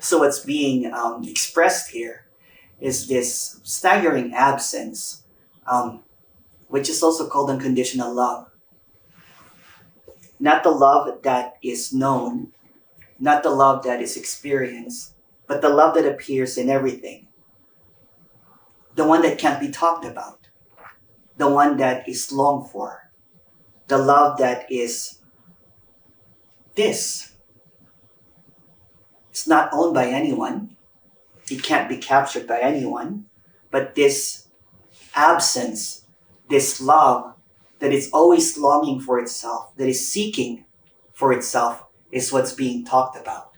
So what's being expressed here is this staggering absence, which is also called unconditional love. Not the love that is known, not the love that is experienced, but the love that appears in everything. The one that can't be talked about. The one that is longed for. The love that is this. It's not owned by anyone. It can't be captured by anyone. But this absence, this love that is always longing for itself, that is seeking for itself, is what's being talked about.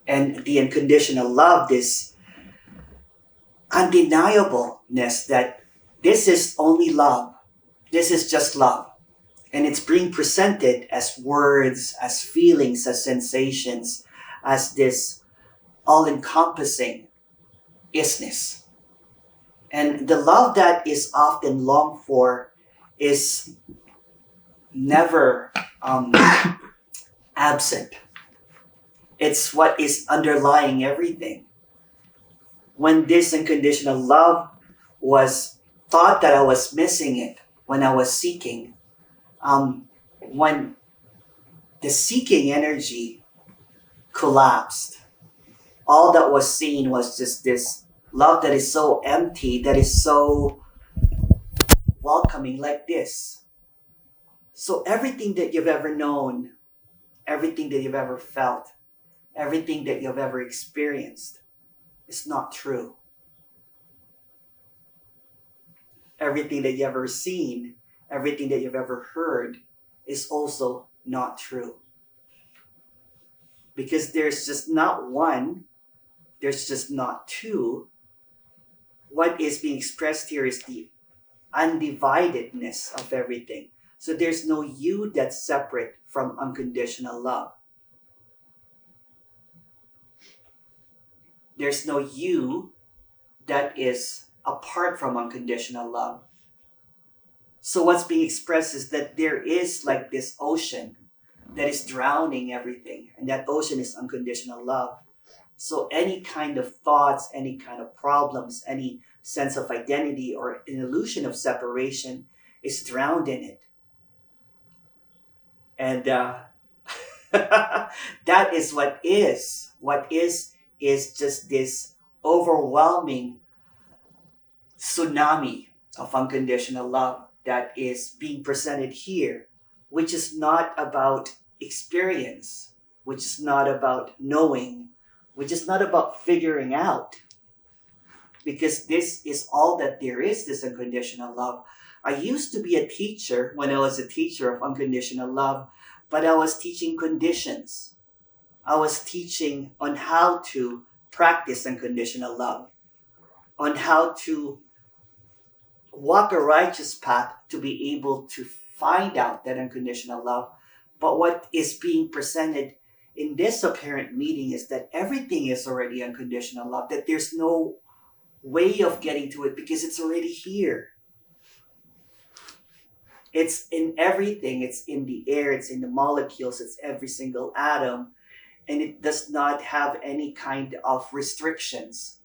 And the unconditional love, this undeniableness that this is only love. This is just love. And it's being presented as words, as feelings, as sensations, as this all-encompassing isness. And the love that is often longed for is never absent. It's what is underlying everything. When this unconditional love was thought that I was missing it, when I was seeking, when the seeking energy collapsed, all that was seen was just this love that is so empty, that is so welcoming, like this. So everything that you've ever known, everything that you've ever felt, everything that you've ever experienced is not true. Everything that you've ever seen, everything that you've ever heard is also not true. Because there's just not one, there's just not two. What is being expressed here is the undividedness of everything. So there's no you that's separate from unconditional love. There's no you that is apart from unconditional love. So what's being expressed is that there is like this ocean that is drowning everything, and that ocean is unconditional love. So any kind of thoughts, any kind of problems, any sense of identity or an illusion of separation is drowned in it. And that is what is. What is just this overwhelming tsunami of unconditional love that is being presented here, which is not about experience, which is not about knowing, which is not about figuring out. Because this is all that there is, this unconditional love. I used to be a teacher when I was a teacher of unconditional love, but I was teaching conditions. I was teaching on how to practice unconditional love, on how to walk a righteous path to be able to find out that unconditional love. But what is being presented in this apparent meeting is that everything is already unconditional love, that there's no way of getting to it because it's already here. It's in everything. It's in the air, it's in the molecules, it's every single atom, and it does not have any kind of restrictions.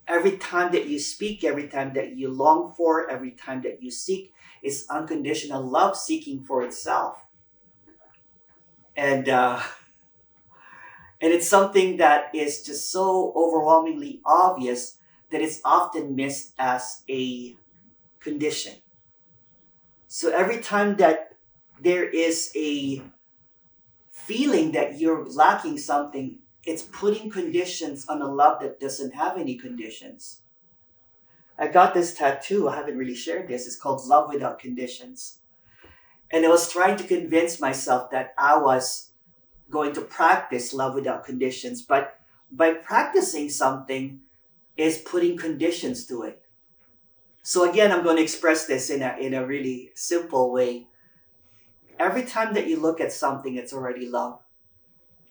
Every time that you speak, every time that you long for, every time that you seek is unconditional love seeking for itself. And it's something that is just so overwhelmingly obvious that it's often missed as a condition. So every time that there is a feeling that you're lacking something, it's putting conditions on a love that doesn't have any conditions. I got this tattoo, I haven't really shared this, it's called Love Without Conditions. And I was trying to convince myself that I was going to practice love without conditions, but by practicing something is putting conditions to it. So again, I'm going to express this in a really simple way. Every time that you look at something, it's already love.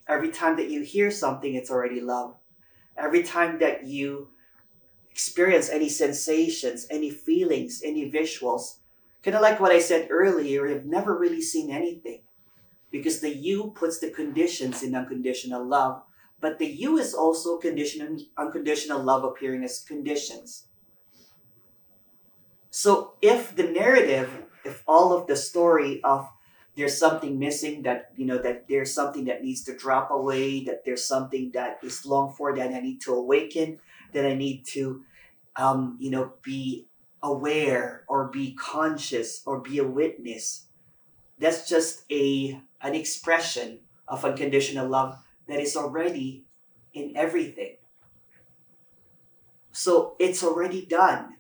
Every time that you hear something, it's already love. Every time that you experience any sensations, any feelings, any visuals, kind of like what I said earlier, you've never really seen anything. because the you puts the conditions in unconditional love, but the you is also unconditional love appearing as conditions. So if the narrative, if all of the story of there's something missing, that that there's something that needs to drop away, that there's something that is long for, that I need to awaken, that I need to be aware or be conscious or be a witness, that's just an expression of unconditional love that is already in everything. So it's already done.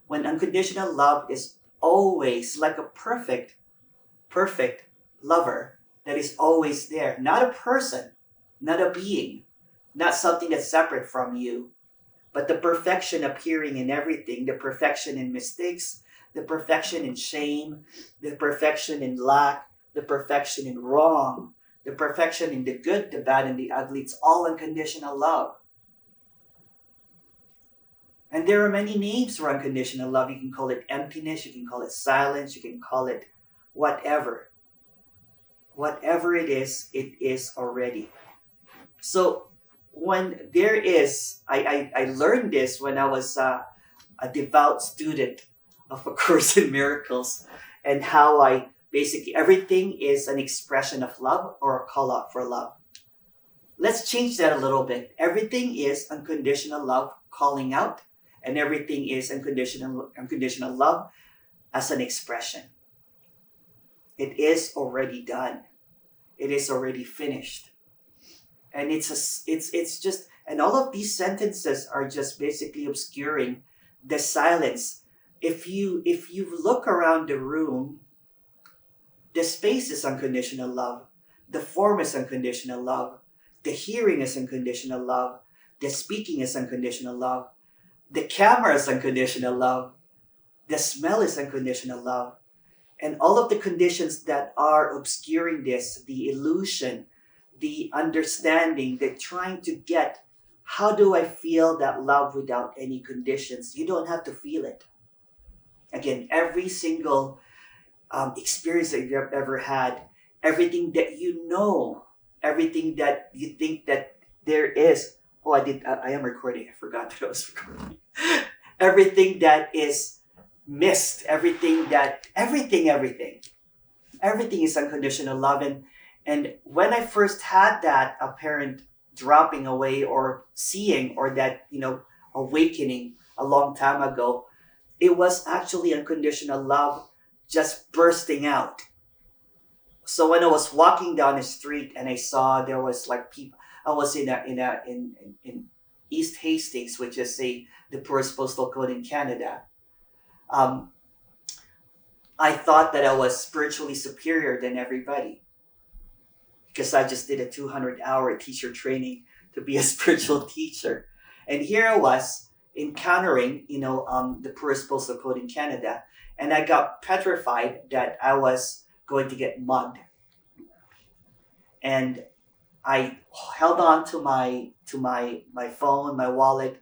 When unconditional love is always like a perfect lover that is always there, not a person, not a being, not something that's separate from you, but the perfection appearing in everything, the perfection in mistakes, the perfection in shame, the perfection in lack, the perfection in wrong, the perfection in the good, the bad, and the ugly. It's all unconditional love. And there are many names for unconditional love. You can call it emptiness, you can call it silence, you can call it whatever. Whatever it is already. So when there is, I learned this when I was a devout student of A Course in Miracles, and how I basically, everything is an expression of love or a call out for love. Let's change that a little bit. Everything is unconditional love calling out, and everything is unconditional love as an expression. It is already done. It is already finished. And it's just, and all of these sentences are just basically obscuring the silence. If you look around the room, the space is unconditional love. The form is unconditional love. The hearing is unconditional love. The speaking is unconditional love. The camera is unconditional love. The smell is unconditional love. And all of the conditions that are obscuring this, the illusion, the understanding, the trying to get, how do I feel that love without any conditions? You don't have to feel it. Again, every single experience that you've ever had, everything that you know, everything that you think that there is. Oh, I am recording. I forgot that I was recording. Everything that is missed, everything is unconditional love. And when I first had that apparent dropping away or seeing, or that awakening a long time ago, it was actually unconditional love just bursting out. So when I was walking down the street and I saw there was like people, I was in East Hastings, which is the poorest postal code in Canada. I thought that I was spiritually superior than everybody, because I just did a 200-hour teacher training to be a spiritual teacher. And here I was encountering, the poorest postal code in Canada, and I got petrified that I was going to get mugged. And I held on to my phone, my wallet.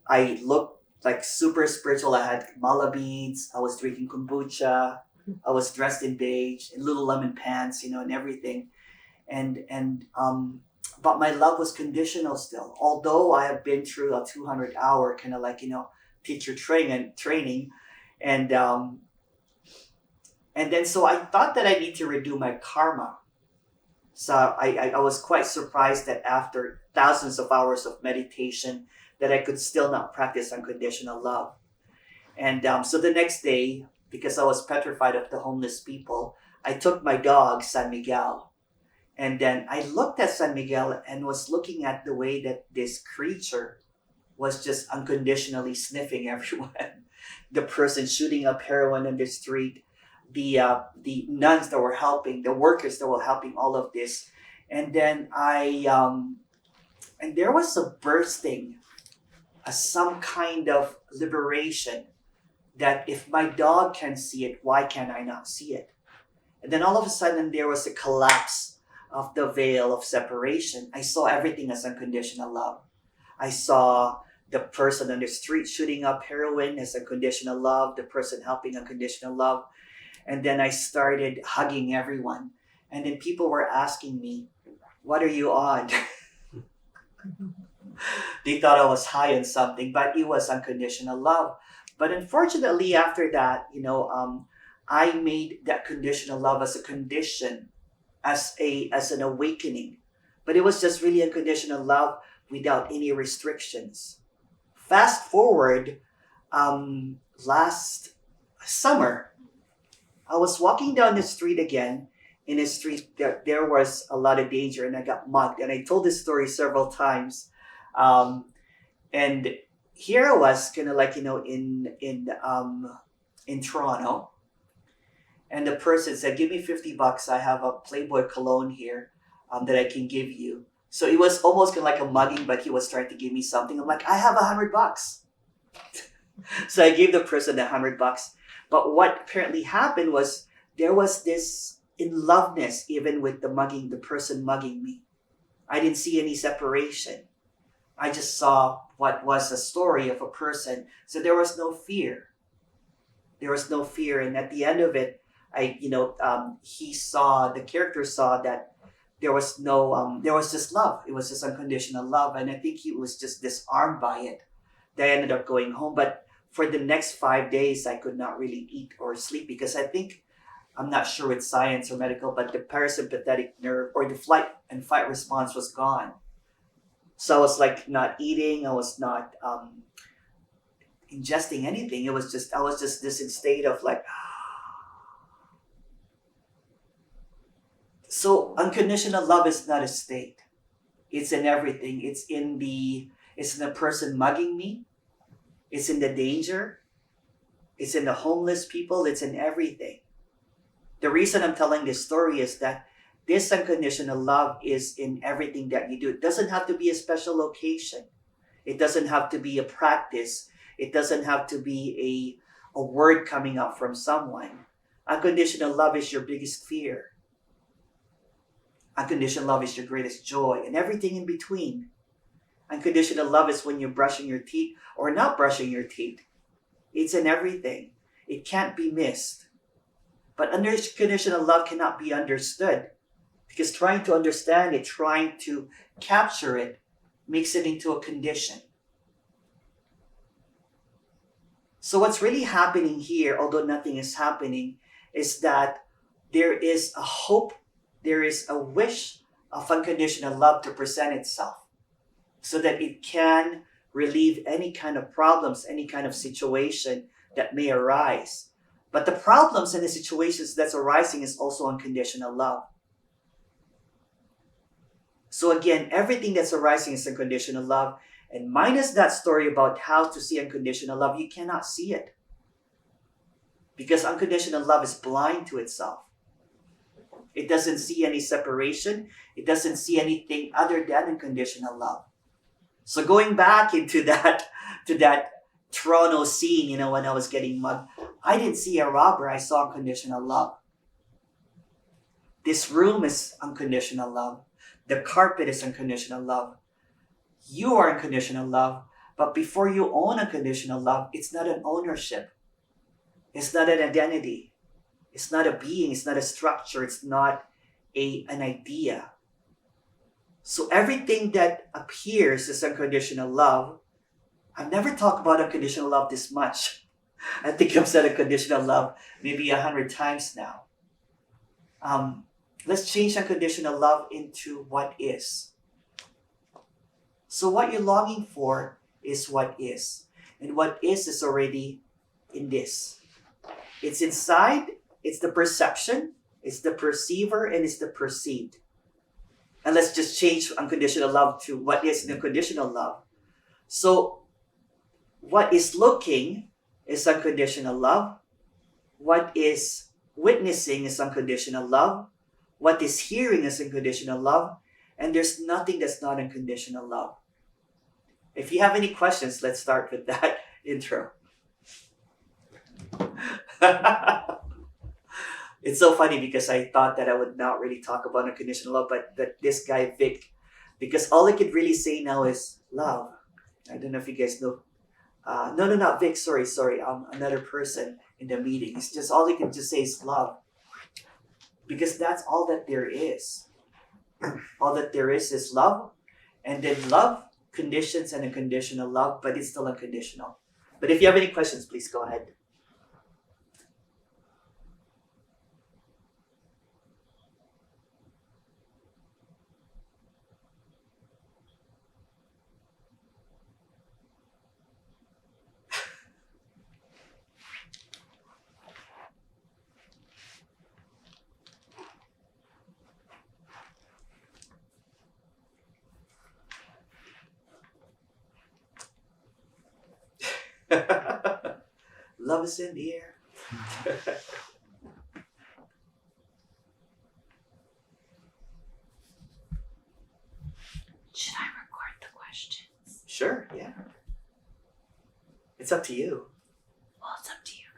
I looked like super spiritual. I had mala beads. I was drinking kombucha. I was dressed in beige, in Lululemon pants, and everything. But my love was conditional still. Although I have been through a 200-hour kind of teacher training, and then so I thought that I need to redo my karma. So I was quite surprised that after thousands of hours of meditation, that I could still not practice unconditional love. And so the next day, because I was petrified of the homeless people, I took my dog, San Miguel. And then I looked at San Miguel and was looking at the way that this creature was just unconditionally sniffing everyone. The person shooting up heroin in the street, the nuns that were helping, the workers that were helping, all of this. And then and there was a bursting, some kind of liberation, that if my dog can see it, why can I not see it? And then all of a sudden there was a collapse of the veil of separation. I saw everything as unconditional love. I saw the person on the street shooting up heroin as unconditional love, the person helping unconditional love. And then I started hugging everyone. And then people were asking me, what are you on? They thought I was high on something, but it was unconditional love. But unfortunately, after that, I made that conditional love as a condition, as an awakening. But it was just really unconditional love without any restrictions. Fast forward, last summer, I was walking down the street again. In the street, there was a lot of danger, and I got mugged. And I told this story several times. And here I was, kind of like in Toronto, and the person said, "Give me $50. I have a Playboy cologne here, that I can give you." So it was almost kind of like a mugging, but he was trying to give me something. I'm like, "I have $100." So I gave the person $100. But what apparently happened was there was this in loveness, even with the person mugging me. I didn't see any separation. I just saw what was a story of a person. So there was no fear. There was no fear. And at the end of it, the character saw that there was there was just love. It was just unconditional love. And I think he was just disarmed by it. They ended up going home. But for the next 5 days, I could not really eat or sleep because I'm not sure with science or medical, but the parasympathetic nerve or the flight and fight response was gone. So I was like not eating. I was not ingesting anything. I was just this in state of like. So unconditional love is not a state. It's in everything. It's in the person mugging me. It's in the danger. It's in the homeless people. It's in everything. The reason I'm telling this story is that this unconditional love is in everything that you do. It doesn't have to be a special location. It doesn't have to be a practice. It doesn't have to be a word coming out from someone. Unconditional love is your biggest fear. Unconditional love is your greatest joy and everything in between. Unconditional love is when you're brushing your teeth or not brushing your teeth. It's in everything. It can't be missed. But unconditional love cannot be understood because trying to understand it, trying to capture it, makes it into a condition. So what's really happening here, although nothing is happening, is that there is a hope, there is a wish of unconditional love to present itself so that it can relieve any kind of problems, any kind of situation that may arise. But the problems and the situations that's arising is also unconditional love. So again, everything that's arising is unconditional love. And minus that story about how to see unconditional love, you cannot see it. Because unconditional love is blind to itself. It doesn't see any separation. It doesn't see anything other than unconditional love. So going back into that Toronto scene, when I was getting mugged, I didn't see a robber. I saw unconditional love. This room is unconditional love. The carpet is unconditional love. You are unconditional love. But before you own unconditional love, it's not an ownership. It's not an identity. It's not a being. It's not a structure. It's not an idea. So everything that appears as unconditional love, I've never talked about unconditional love this much. I think I've said unconditional love maybe 100 times now. Let's change unconditional love into what is. So what you're longing for is what is. And what is already in this. It's inside, it's the perception, it's the perceiver, and it's the perceived. And let's just change unconditional love to what is unconditional love. So what is looking is unconditional love. What is witnessing is unconditional love. What is hearing is unconditional love. And there's nothing that's not unconditional love. If you have any questions, let's start with that intro. It's so funny because I thought that I would not really talk about unconditional love, but this guy, Vic, because all I could really say now is love. I don't know if you guys know. No, not Vic, sorry. Another person in the meeting. It's just all I can just say is love. because that's all that there is. All that there is love, and then love conditions and unconditional love, but it's still unconditional. But if you have any questions, please go ahead. Love is in the air. Should I record the questions? Sure, yeah. It's up to you. Well, it's up to you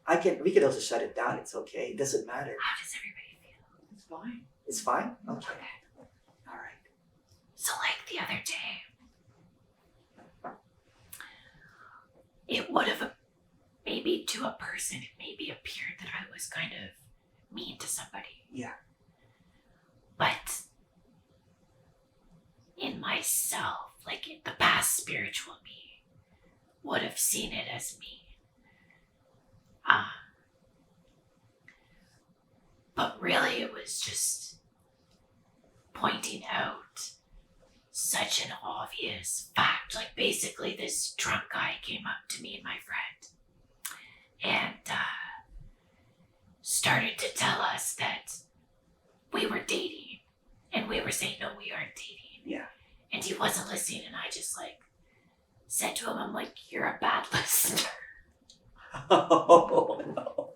guys. We can also shut it down. It's okay. It doesn't matter. How does everybody feel? It's fine. It's fine? Okay. All right. So like the other day, it would have, maybe to a person, it maybe appeared that I was kind of mean to somebody. Yeah. But in myself, like the past spiritual me would have seen it as me. But really it was just pointing out such an obvious fact. Like basically this drunk guy came up to me and my friend and started to tell us that we were dating, and we were saying, no, we aren't dating. Yeah. And he wasn't listening, and I just like said to him, I'm like, you're a bad listener. Oh, no.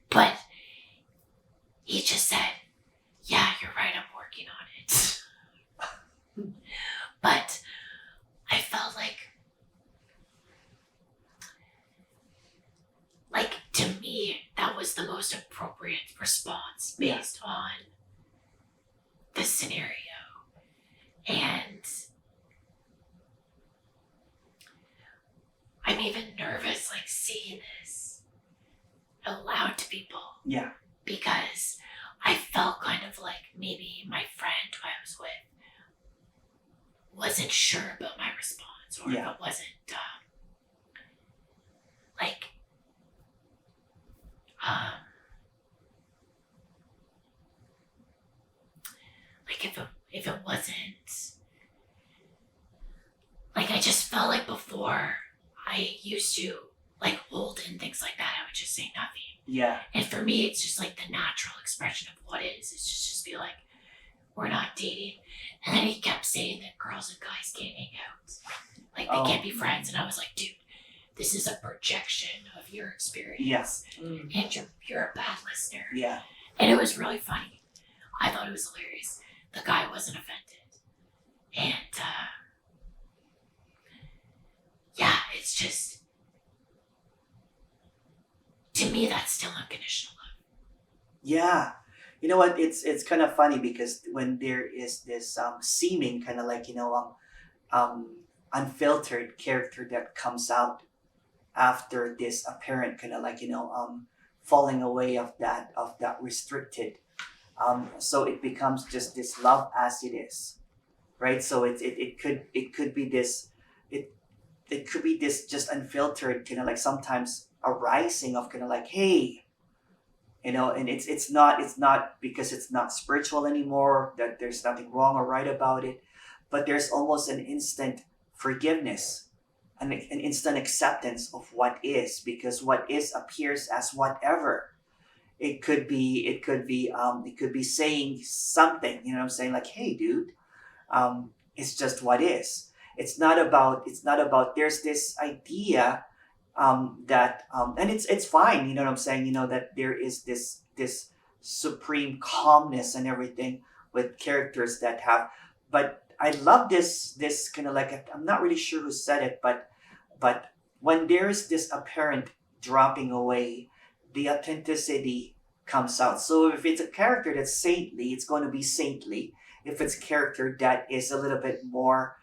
But he just said, yeah, you're right, I'm working on it. But I felt like to me, that was the most appropriate response based on the scenario. And I'm even nervous, like seeing this out loud to people. Yeah. Because I felt kind of like maybe my friend who I was with wasn't sure about my response, or if it wasn't if it wasn't like, I just felt like before I used to like hold in things like that, I would just say nothing. Yeah. And for me, it's just like the natural expression of what is. It's just be like, we're not dating. And then he kept saying that girls and guys can't hang out. Like they can't be friends. And I was like, dude, this is a projection of your experience. Yes. And you're a bad listener. Yeah. And it was really funny. I thought it was hilarious. The guy wasn't offended. And yeah, it's just, to me, that's still unconditional love. Yeah. You know what? It's kind of funny because when there is this seeming kind of like, unfiltered character that comes out after this apparent kind of like, falling away of that restricted, so it becomes just this love as it is, right? So it could be this, it could be this just unfiltered kind of like sometimes arising of kind of like, hey, and it's not because it's not spiritual anymore that there's nothing wrong or right about it, but there's almost an instant forgiveness, an instant acceptance of what is, because what is appears as whatever. It could be saying something, what I'm saying, like, hey dude, it's just what is. It's not about there's this idea that and it's fine, what I'm saying, that there is this supreme calmness and everything with characters that have, but I love this kind of like, I'm not really sure who said it, but when there's this apparent dropping away, the authenticity comes out. So if it's a character that's saintly, it's going to be saintly. If it's a character that is a little bit more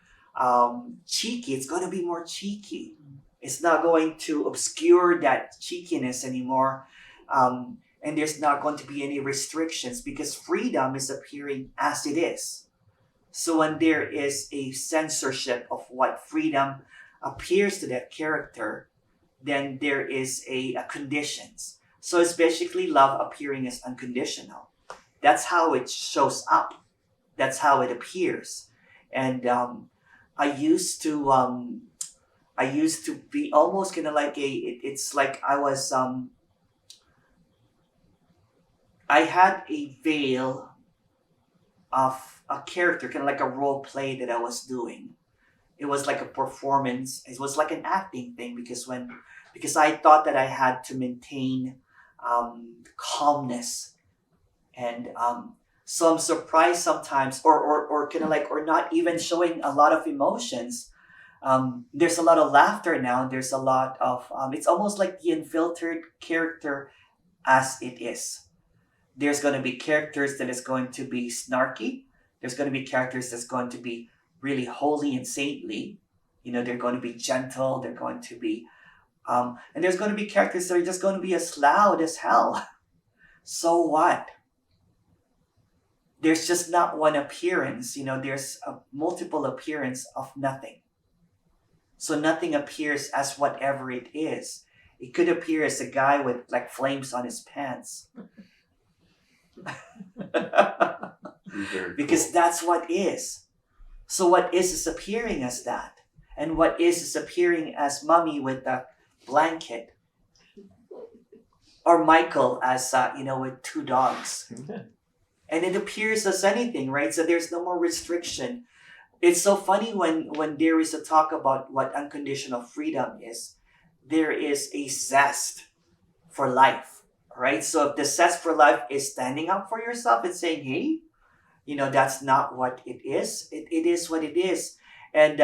cheeky, it's going to be more cheeky. It's not going to obscure that cheekiness anymore. And there's not going to be any restrictions because freedom is appearing as it is. So when there is a censorship of what freedom appears to that character, then there is a conditions. So it's basically love appearing as unconditional. That's how it shows up. That's how it appears. And I used to be almost kind of like it's like I had a veil of a character, kind of like a role play that I was doing. It was like a performance. It was like an acting thing because I thought that I had to maintain calmness, and so I'm surprised sometimes, or kind of like, or not even showing a lot of emotions. There's a lot of laughter now. There's a lot of it's almost like the unfiltered character as it is. There's going to be characters that is going to be snarky. There's going to be characters that's going to be really holy and saintly. They're going to be gentle. They're going to be, and there's going to be characters that are just going to be as loud as hell. So what? There's just not one appearance. There's a multiple appearance of nothing. So nothing appears as whatever it is. It could appear as a guy with like flames on his pants. Because that's what is. So what is appearing as that. And what is appearing as mommy with a blanket. Or Michael as, with two dogs. And it appears as anything, right? So there's no more restriction. It's so funny when there is a talk about what unconditional freedom is. There is a zest for life, right? So if the zest for life is standing up for yourself and saying, hey, that's not what it is. It is what it is. And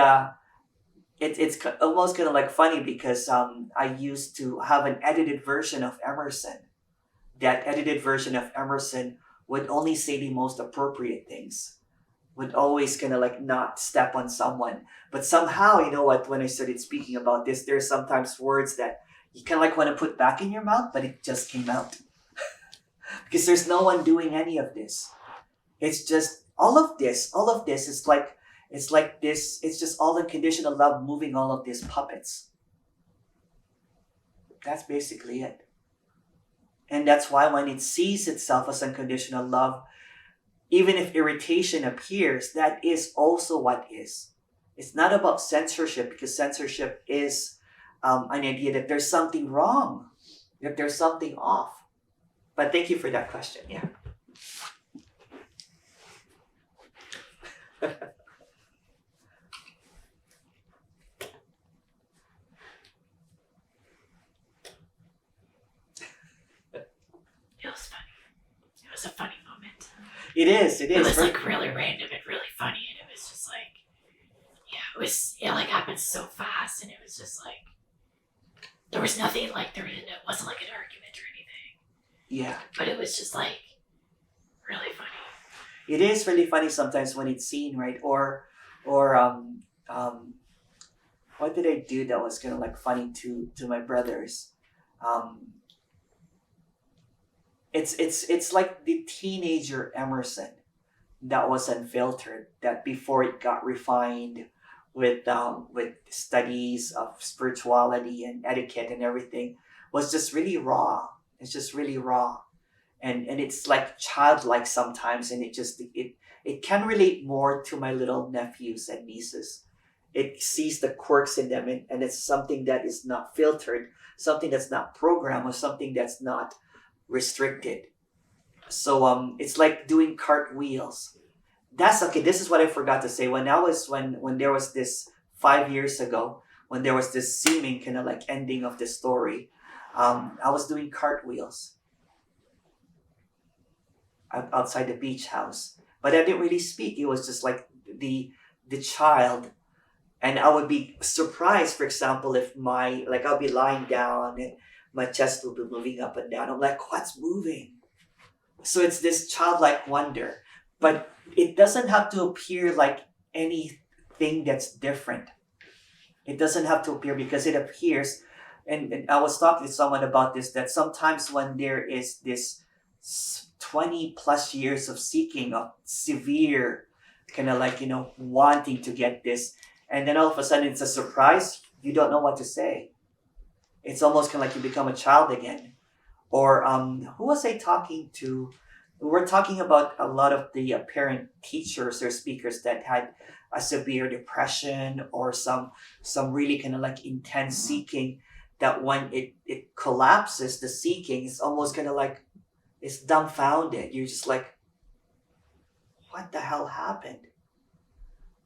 it's almost kind of like funny because I used to have an edited version of Emerson. That edited version of Emerson would only say the most appropriate things. Would always kind of like not step on someone. But somehow, when I started speaking about this, there's sometimes words that you kind of like want to put back in your mouth, but it just came out. Because there's no one doing any of this. It's just all of this is like, it's just all unconditional love moving all of these puppets. That's basically it. And that's why when it sees itself as unconditional love, even if irritation appears, that is also what is. It's not about censorship, because censorship is an idea that there's something wrong, that there's something off. But thank you for that question. Yeah. It was funny. It was a funny moment. It is. It was like really random and really funny, and it was just like, it like happened so fast, and it was just like, there was nothing like, it wasn't like an argument or anything. Yeah. But it was just like, really funny. It is really funny sometimes when it's seen, right? Or what did I do that was kind of like funny to my brothers? It's like the teenager Emerson that was unfiltered, that before it got refined with studies of spirituality and etiquette and everything, was just really raw. It's just really raw. And it's like childlike sometimes, and it can relate more to my little nephews and nieces. It sees the quirks in them, and it's something that is not filtered, something that's not programmed, or something that's not restricted. So it's like doing cartwheels. That's okay. This is what I forgot to say. When there was this 5 years ago, when there was this seeming kind of like ending of the story, I was doing cartwheels outside the beach house, but I didn't really speak. It was just like the child, and I would be surprised, for example, if I'll be lying down and my chest will be moving up and down. I'm like, what's moving? So it's this childlike wonder, but it doesn't have to appear like anything that's different. It doesn't have to appear, because it appears and I was talking to someone about this, that sometimes when there is this 20 plus years of seeking, of severe kind of like, wanting to get this, and then all of a sudden it's a surprise, you don't know what to say. It's almost kind of like you become a child again. Or who was I talking to? We were talking about a lot of the parent teachers or speakers that had a severe depression or some really kind of like intense seeking, that when it collapses, the seeking, it's almost kind of like it's dumbfounded. You're just like, what the hell happened?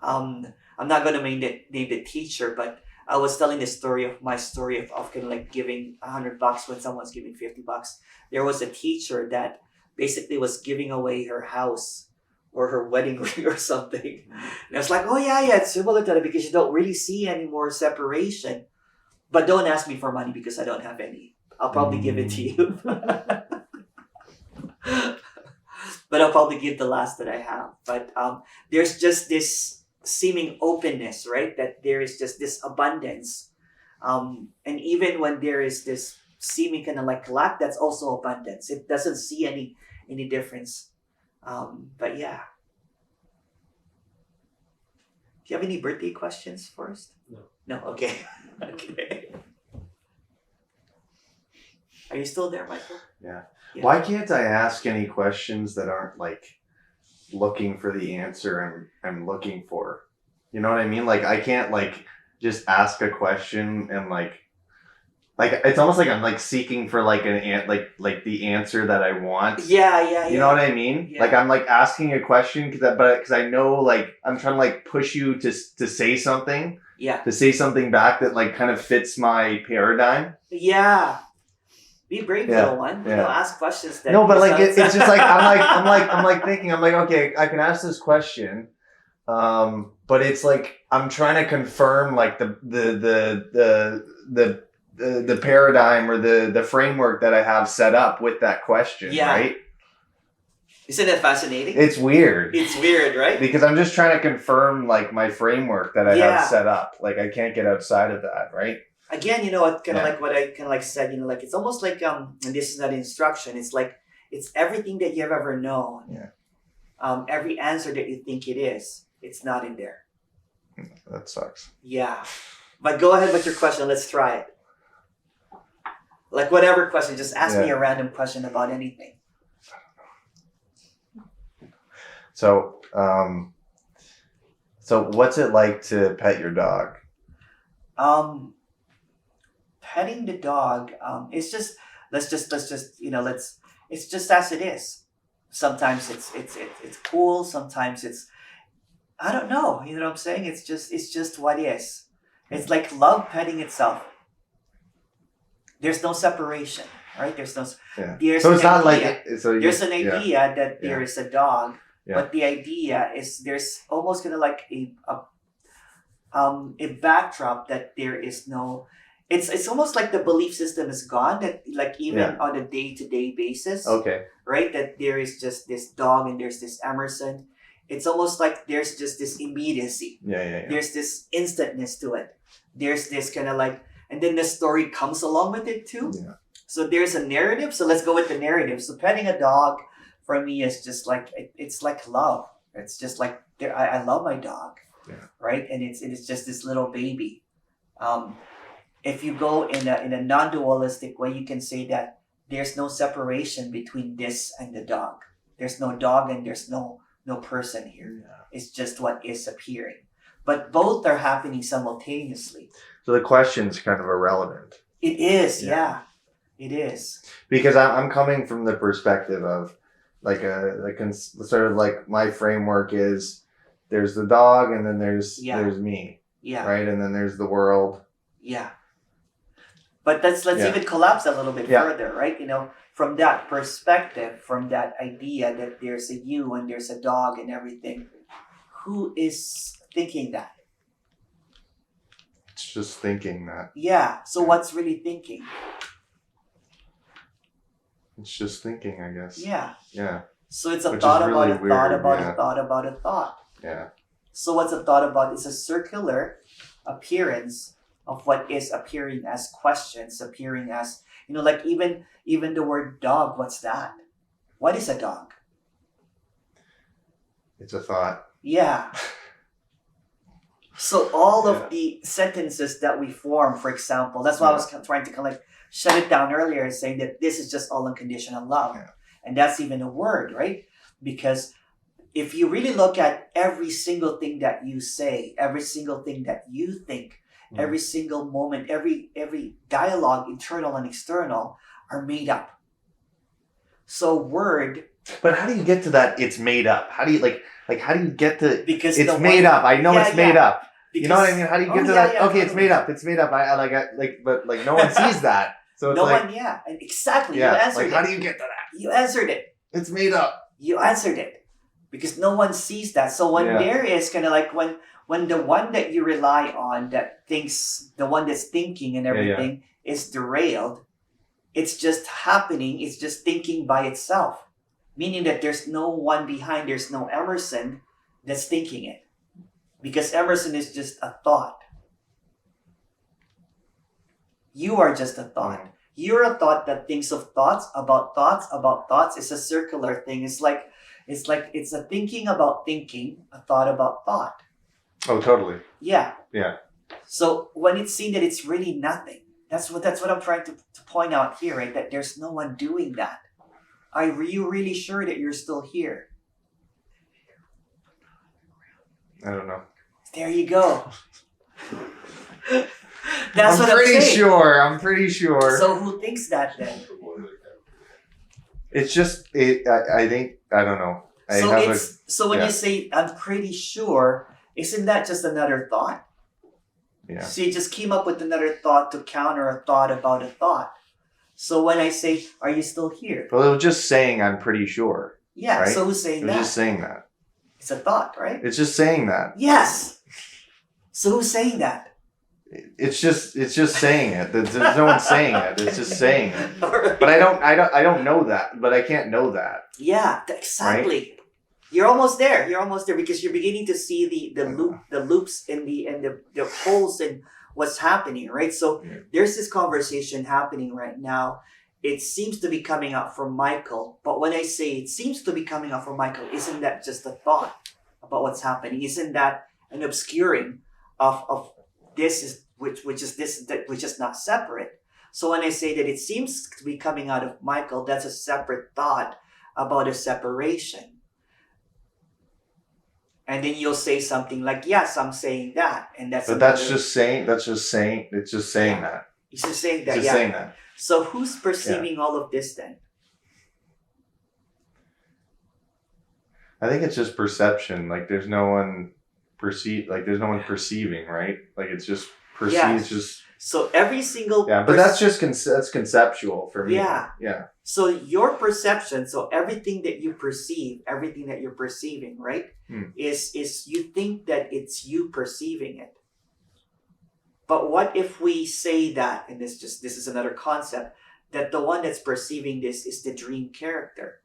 I'm not going to name the teacher, but I was telling the story of my story of kind of like giving $100 when someone's giving $50. There was a teacher that basically was giving away her house or her wedding ring or something. And I was like, oh yeah, it's similar to that, because you don't really see any more separation. But don't ask me for money because I don't have any. I'll probably give it to you. But I'll probably give the last that I have. But there's just this seeming openness, right? That there is just this abundance. And even when there is this seeming kind of like lack, that's also abundance. It doesn't see any difference. But yeah. Do you have any birthday questions first? No, okay. Okay. Are you still there, Michael? Yeah. Yeah. Why can't I ask any questions that aren't like looking for the answer I'm looking for? You know what I mean? Like I can't like just ask a question and like it's almost like I'm like seeking for like like the answer that I want. Yeah. You know what I mean? Yeah. Like I'm like asking a question because I know like I'm trying to like push you to say something. Yeah. To say something back that like kind of fits my paradigm. Yeah. Be brave, Yeah, little one. yeah. Ask questions that. No, but like it's just like I'm thinking okay, I can ask this question, but it's like I'm trying to confirm like the paradigm or the framework that I have set up with that question, right? Isn't it fascinating? It's weird. It's weird, right? Because I'm just trying to confirm like my framework that I have set up. Like I can't get outside of that, right? Again, kind of like what I kind of like said, like it's almost like and this is not instruction. It's like it's everything that you've ever known. Yeah. Every answer that you think it is, it's not in there. That sucks. Yeah, but go ahead with your question. Let's try it. Like whatever question, just ask me a random question about anything. So, so what's it like to pet your dog? Petting the dog, it's just let's just it's just as it is. Sometimes it's cool. Sometimes it's, I don't know. You know what I'm saying? It's just what is. It's like love petting itself. There's no separation, right? There's no. Yeah. There's So it's an not idea. like so. There's an idea that there is a dog, Yeah. but the idea is there's almost kind of like a backdrop that there is no. It's almost like the belief system is gone, that like even on a day-to-day basis, Okay. right? That there is just this dog and there's this Emerson. It's almost like there's just this immediacy. Yeah. There's this instantness to it. There's this kind of like, and then the story comes along with it too. Yeah. So there's a narrative. So let's go with the narrative. So petting a dog for me is just like, it's like love. It's just like, I love my dog, right? And it's just this little baby. If you go in a non-dualistic way, you can say that there's no separation between this and the dog. There's no dog and there's no person here. Yeah. It's just what is appearing. But both are happening simultaneously. So the question's kind of irrelevant. It is, yeah. It is. Because I'm coming from the perspective of like sort of like my framework is there's the dog and then there's me. Yeah. Right? And then there's the world. Yeah. But let's even collapse a little bit further, right? From that perspective, from that idea that there's a you and there's a dog and everything, who is thinking that? It's just thinking that. Yeah. So what's really thinking? It's just thinking, I guess. Yeah. Yeah. So it's a Which thought is about really a thought weird, about a thought about a thought. Yeah. So what's a thought about? It's a circular appearance of what is appearing as questions, appearing as, like even the word dog, what's that? What is a dog? It's a thought. Yeah. So all of the sentences that we form, for example, that's why I was trying to kind of shut it down earlier, saying that this is just all unconditional love. Yeah. And that's even a word, right? Because if you really look at every single thing that you say, every single thing that you think, every single moment, every dialogue, internal and external, are made up. So word. But how do you get to that? It's made up. How do you how do you get to? Because it's made up. I know it's made up. Because, you know what I mean? How do you get to that? Okay, it's made up. It's made up. But no one sees that. So it's and exactly. You answered it. How do you get to that? You answered it. It's made up. You answered it. Because no one sees that. So when there is kind of like when the one that you rely on that thinks, the one that's thinking and everything is derailed, it's just happening. It's just thinking by itself. Meaning that there's no one behind, there's no Emerson that's thinking it. Because Emerson is just a thought. You are just a thought. You're a thought that thinks of thoughts about thoughts about thoughts. It's a circular thing. It's a thinking about thinking, a thought about thought. Oh, totally. Yeah. Yeah. So when it's seen that it's really nothing, that's what I'm trying to point out here, right? That there's no one doing that. Are you really sure that you're still here? I don't know. There you go. That's what I'm pretty saying. sure. I'm pretty sure. So who thinks that then? It's just I think I don't know. So when you say I'm pretty sure, isn't that just another thought? Yeah. So you just came up with another thought to counter a thought about a thought. So when I say, are you still here? Well, it was just saying I'm pretty sure. Yeah, right? so who's saying that? It was just saying that. It's a thought, right? It's just saying that. Yes. So who's saying that? It's just saying it. There's no one saying it. It's just saying it. But I don't know that. But I can't know that. Yeah, exactly. Right? You're almost there. You're almost there because you're beginning to see the loops and the holes in what's happening, right? So there's this conversation happening right now. It seems to be coming out from Michael, but when I say it seems to be coming out from Michael, isn't that just a thought about what's happening? Isn't that an obscuring of this is which is not separate? So when I say that it seems to be coming out of Michael, that's a separate thought about a separation. And then you'll say something like, "Yes, I'm saying that," and that's. But that's just saying. It's just saying that. It's just saying that. It's just saying that. So who's perceiving all of this then? I think it's just perception. Like there's no one there's no one perceiving, right? Like it's just perceived. Yeah. It's just. So every single. Yeah, but that's just that's conceptual for me. Yeah. Yeah. So your perception, so everything that you perceive, everything that you're perceiving, right, is you think that it's you perceiving it. But what if we say that, and this is another concept, that the one that's perceiving this is the dream character,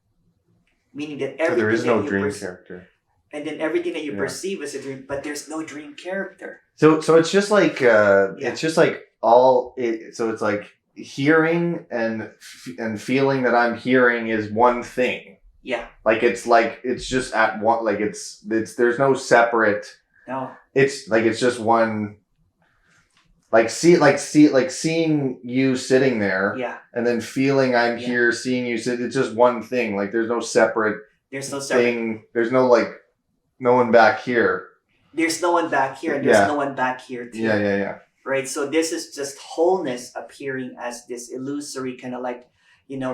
meaning that everything. So there is no dream character. And then everything that you perceive is a dream, but there's no dream character. So it's just like it's just like all it. So it's like hearing and feeling that I'm hearing is one thing. Yeah. It's just at one. Like it's there's no separate. No. It's just one. Seeing you sitting there. Yeah. And then feeling I'm here, seeing you sit. It's just one thing. Like there's no separate. There's no separate thing. There's no no one back here. There's no one back here, and there's no one back here too. Yeah. Right? So this is just wholeness appearing as this illusory kind of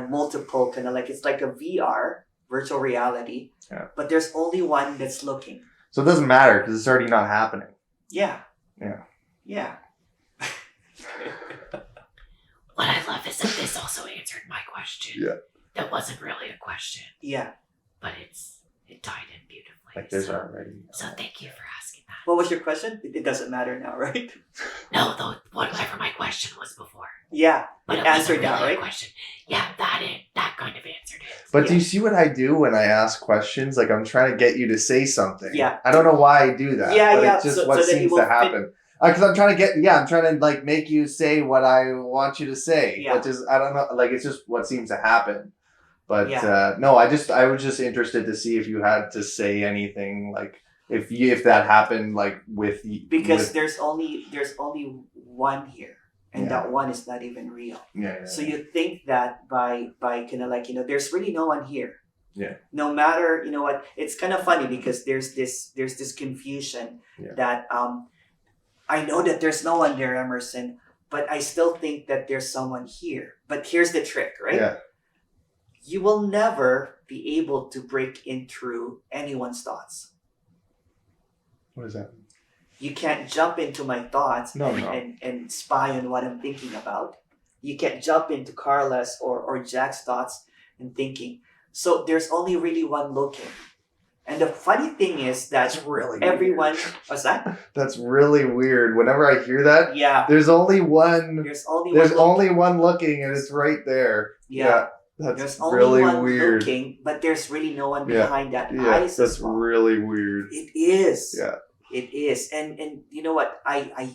multiple kind of it's like a VR, virtual reality. Yeah. But there's only one that's looking. So it doesn't matter because it's already not happening. Yeah. Yeah. Yeah. What I love is that this also answered my question. Yeah. That wasn't really a question. Yeah. But it tied in beautifully. Like there's already. So thank you for asking that. What was your question? It doesn't matter now, right? No, whatever my question was before. Yeah. But it answered that, really right? Question. Yeah, that kind of answered it. But do you see what I do when I ask questions? Like I'm trying to get you to say something. Yeah. I don't know why I do that. Yeah, but yeah. It's just so what that seems to happen. Because I'm trying to like make you say what I want you to say, Yeah. which is, I don't know, like it's just what seems to happen. But no, I was just interested to see if you had to say anything, like if that happened, like with because there's only one here, and Yeah. that one is not even real. Yeah. So you think that by kind of like, there's really no one here. Yeah. No matter, what, it's kind of funny because there's this confusion that I know that there's no one there, Emerson, but I still think that there's someone here. But here's the trick, right? Yeah. You will never be able to break in through anyone's thoughts. What is that? You can't jump into my thoughts No. and spy on what I'm thinking about. You can't jump into Carla's or Jack's thoughts and thinking. So there's only really one looking. And the funny thing is that That's really everyone... weird. What's that? That's really weird. Whenever I hear that, Yeah. there's only one. There's only one looking, and it's right there. Yeah. That's There's only really one weird. looking, but there's really no one Yeah. behind that Yeah, eyes. that's really weird. It is. Yeah. It is. And you know what? I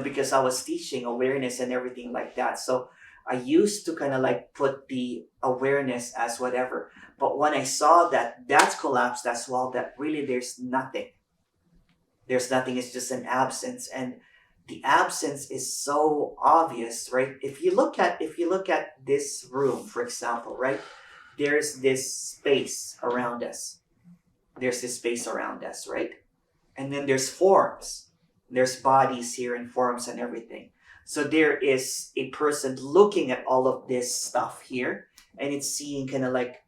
because I was teaching awareness and everything like that. So I used to kind of like put the awareness as whatever. But when I saw that that's collapsed as well, that really there's nothing. There's nothing. It's just an absence. And the absence is so obvious, right? If you look at this room, for example, right? There's this space around us. Right? And then there's forms. There's bodies here and forms and everything. So there is a person looking at all of this stuff here, and it's seeing kind of like,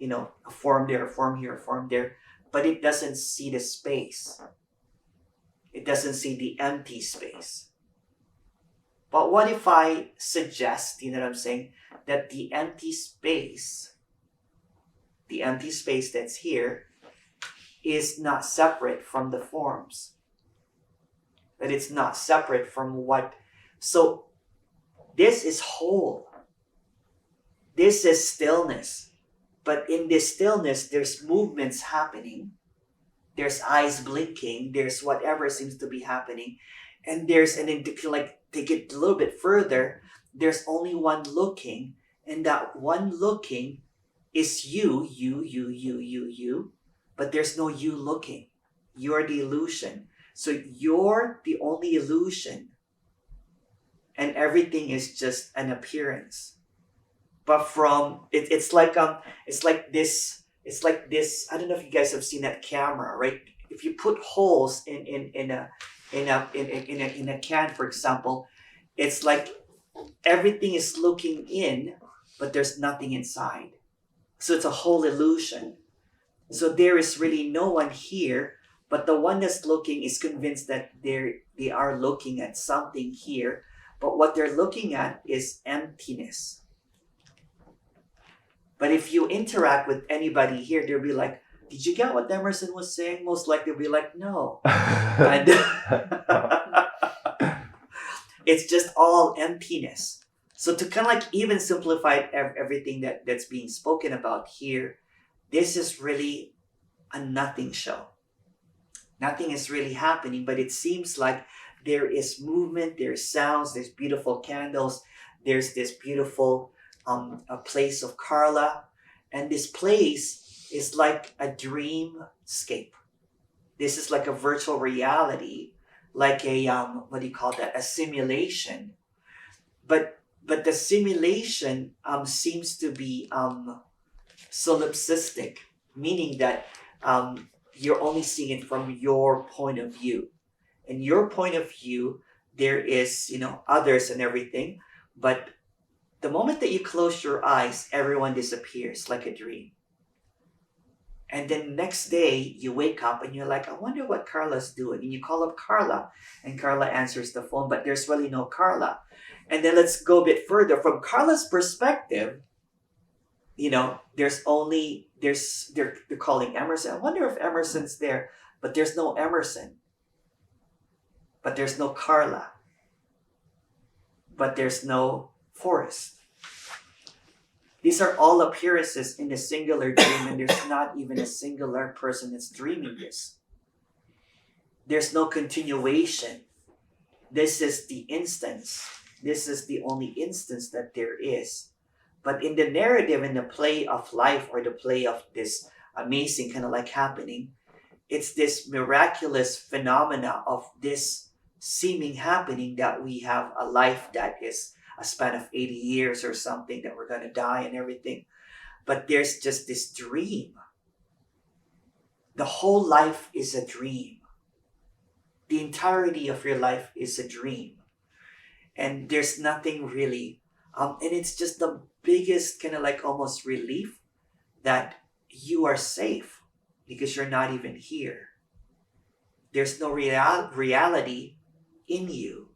a form there, a form here, a form there, but it doesn't see the space. It doesn't see the empty space. But what if I suggest, you know what I'm saying, that the empty space that's here is not separate from the forms? That it's not separate from what... So this is whole. This is stillness. But in this stillness, there's movements happening. There's eyes blinking. There's whatever seems to be happening. And then if you like take it a little bit further, there's only one looking. And that one looking is you. But there's no you looking. You're the illusion. So you're the only illusion. And everything is just an appearance. But it's like this. I don't know if you guys have seen that camera, right? If you put holes in a can, for example, it's like everything is looking in, but there's nothing inside. So it's a whole illusion. So there is really no one here, but the one that's looking is convinced that they are looking at something here, but what they're looking at is emptiness. But if you interact with anybody here, they'll be like, did you get what Emerson was saying? Most likely they'll be like, no. And it's just all emptiness. So to kind of like even simplify everything that's being spoken about here, this is really a nothing show. Nothing is really happening, but it seems like there is movement, there's sounds, there's beautiful candles, there's this beautiful a place of Carla, and this place is like a dreamscape. This is like a virtual reality, like a what do you call that? A simulation. But the simulation seems to be solipsistic, meaning that you're only seeing it from your point of view. In your point of view, there is others and everything, but the moment that you close your eyes, everyone disappears like a dream. And then next day, you wake up and you're like, I wonder what Carla's doing. And you call up Carla, and Carla answers the phone, but there's really no Carla. And then let's go a bit further. From Carla's perspective, they're calling Emerson. I wonder if Emerson's there, but there's no Emerson. But there's no Carla. But there's no forest. These are all appearances in a singular dream, and there's not even a singular person that's dreaming this. There's no continuation. This is the instance. This is the only instance that there is. But in the narrative, in the play of life, or the play of this amazing kind of like happening, it's this miraculous phenomena of this seeming happening that we have a life that is a span of 80 years or something, that we're going to die and everything. But there's just this dream. The whole life is a dream. The entirety of your life is a dream. And there's nothing really, and it's just the biggest kind of like almost relief that you are safe because you're not even here. There's no reality in you.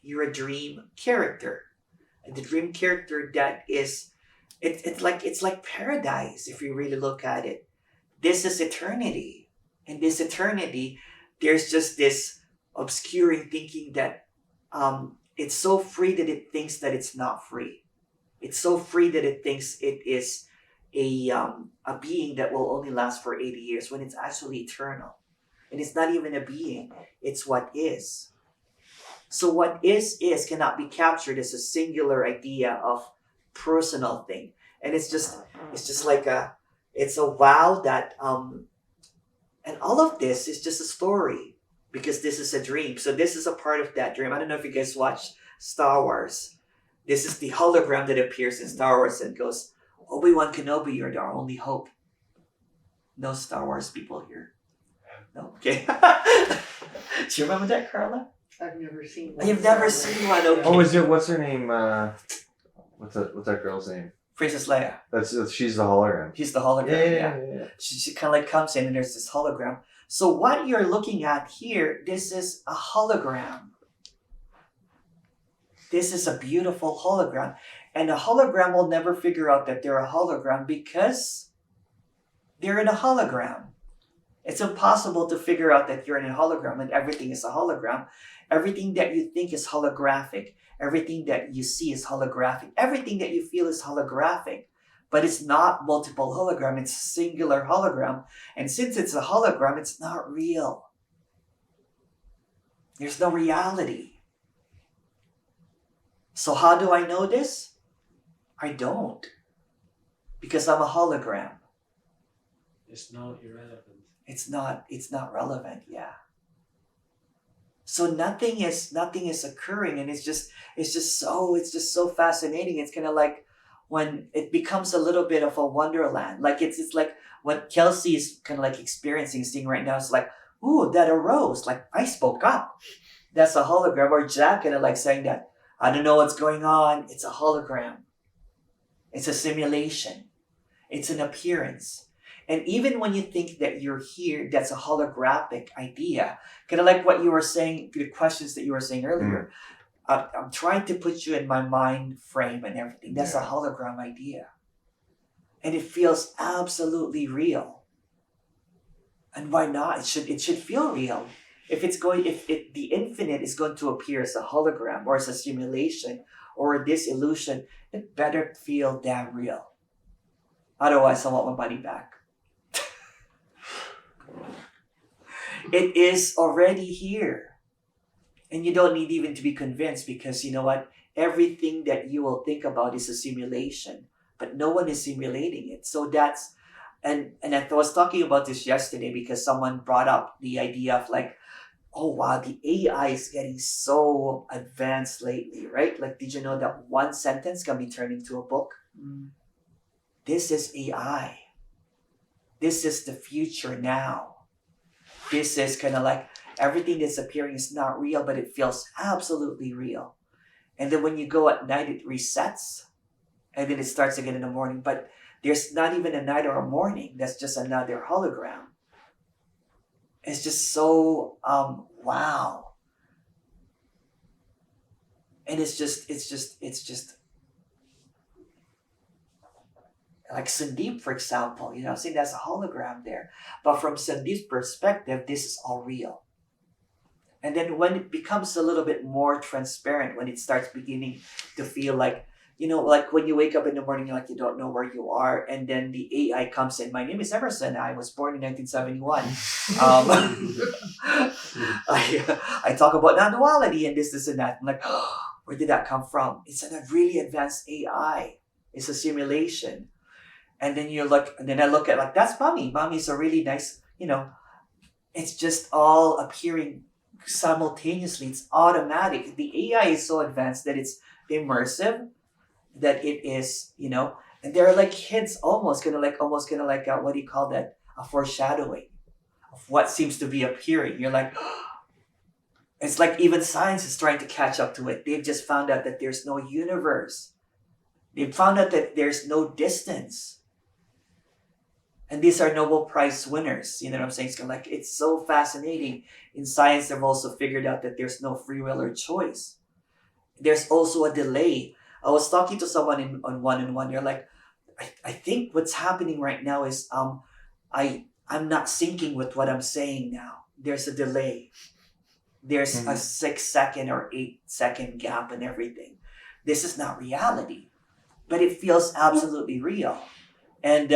You're a dream character. And the dream character that is, it's like paradise if you really look at it. This is eternity. In this eternity, there's just this obscuring thinking that it's so free that it thinks that it's not free. It's so free that it thinks it is a being that will only last for 80 years when it's actually eternal. And it's not even a being, it's what is. So what is cannot be captured as a singular idea of personal thing. And it's just like it's a wow that and all of this is just a story because this is a dream. So this is a part of that dream. I don't know if you guys watched Star Wars. This is the hologram that appears in Star Wars and goes, Obi-Wan Kenobi, you're our only hope. No Star Wars people here. No? Okay. Do you remember that, Carla? I've never seen one. You've never seen one, okay. Oh, is it? What's her name? What's that girl's name? Princess Leia. That's she's the hologram. She's the hologram, Yeah. She kind of like comes in and there's this hologram. So what you're looking at here, this is a hologram. This is a beautiful hologram. And a hologram will never figure out that they're a hologram because they're in a hologram. It's impossible to figure out that you're in a hologram and everything is a hologram. Everything that you think is holographic. Everything that you see is holographic. Everything that you feel is holographic. But it's not multiple hologram. It's a singular hologram. And since it's a hologram, it's not real. There's no reality. So how do I know this? I don't. Because I'm a hologram. It's not irrelevant. It's not relevant, yeah. So nothing is occurring, and it's just so fascinating. It's kind of like when it becomes a little bit of a wonderland. Like it's like what Kelsey is kind of like experiencing, seeing right now. It's like, ooh, that arose. Like I spoke up. That's a hologram. Or Jack kind of like saying that, I don't know what's going on. It's a hologram. It's a simulation. It's an appearance. And even when you think that you're here, that's a holographic idea. Kind of like what you were saying, the questions that you were saying earlier. I'm trying to put you in my mind frame and everything. That's a hologram idea. And it feels absolutely real. And why not? It should feel real. If the infinite is going to appear as a hologram or as a simulation or this illusion, it better feel damn real. Otherwise, I want my money back. It is already here. And you don't need even to be convinced because you know what? Everything that you will think about is a simulation, but no one is simulating it. So that's, and I was talking about this yesterday because someone brought up the idea of like, oh wow, the AI is getting so advanced lately, right? Like, did you know that one sentence can be turned into a book? This is AI. This is the future now. This is kind of like everything that's appearing is not real, but it feels absolutely real. And then when you go at night, it resets. And then it starts again in the morning. But there's not even a night or a morning. That's just another hologram. It's just so, wow. And it's just like Sandeep, for example, see, that's a hologram there. But from Sandeep's perspective, this is all real. And then when it becomes a little bit more transparent, when it starts beginning to feel like, like when you wake up in the morning, like you don't know where you are, and then the AI comes in. My name is Emerson. I was born in 1971. I talk about non-duality and this and that. I'm like, where did that come from? It's a really advanced AI. It's a simulation. And then I look at like, that's mommy. Mommy's a really nice, it's just all appearing simultaneously. It's automatic. The AI is so advanced that it's immersive, that it is, and they're like kids almost gonna like what do you call that? A foreshadowing of what seems to be appearing. You're like, it's like even science is trying to catch up to it. They've just found out that there's no universe. They've found out that there's no distance. And these are Nobel Prize winners. You know what I'm saying? It's so fascinating. In science, they've also figured out that there's no free will or choice. There's also a delay. I was talking to someone on one-on-one. They're like, I think what's happening right now is I'm not syncing with what I'm saying now. There's a delay. There's a 6-second or 8-second gap in everything. This is not reality, but it feels absolutely real. And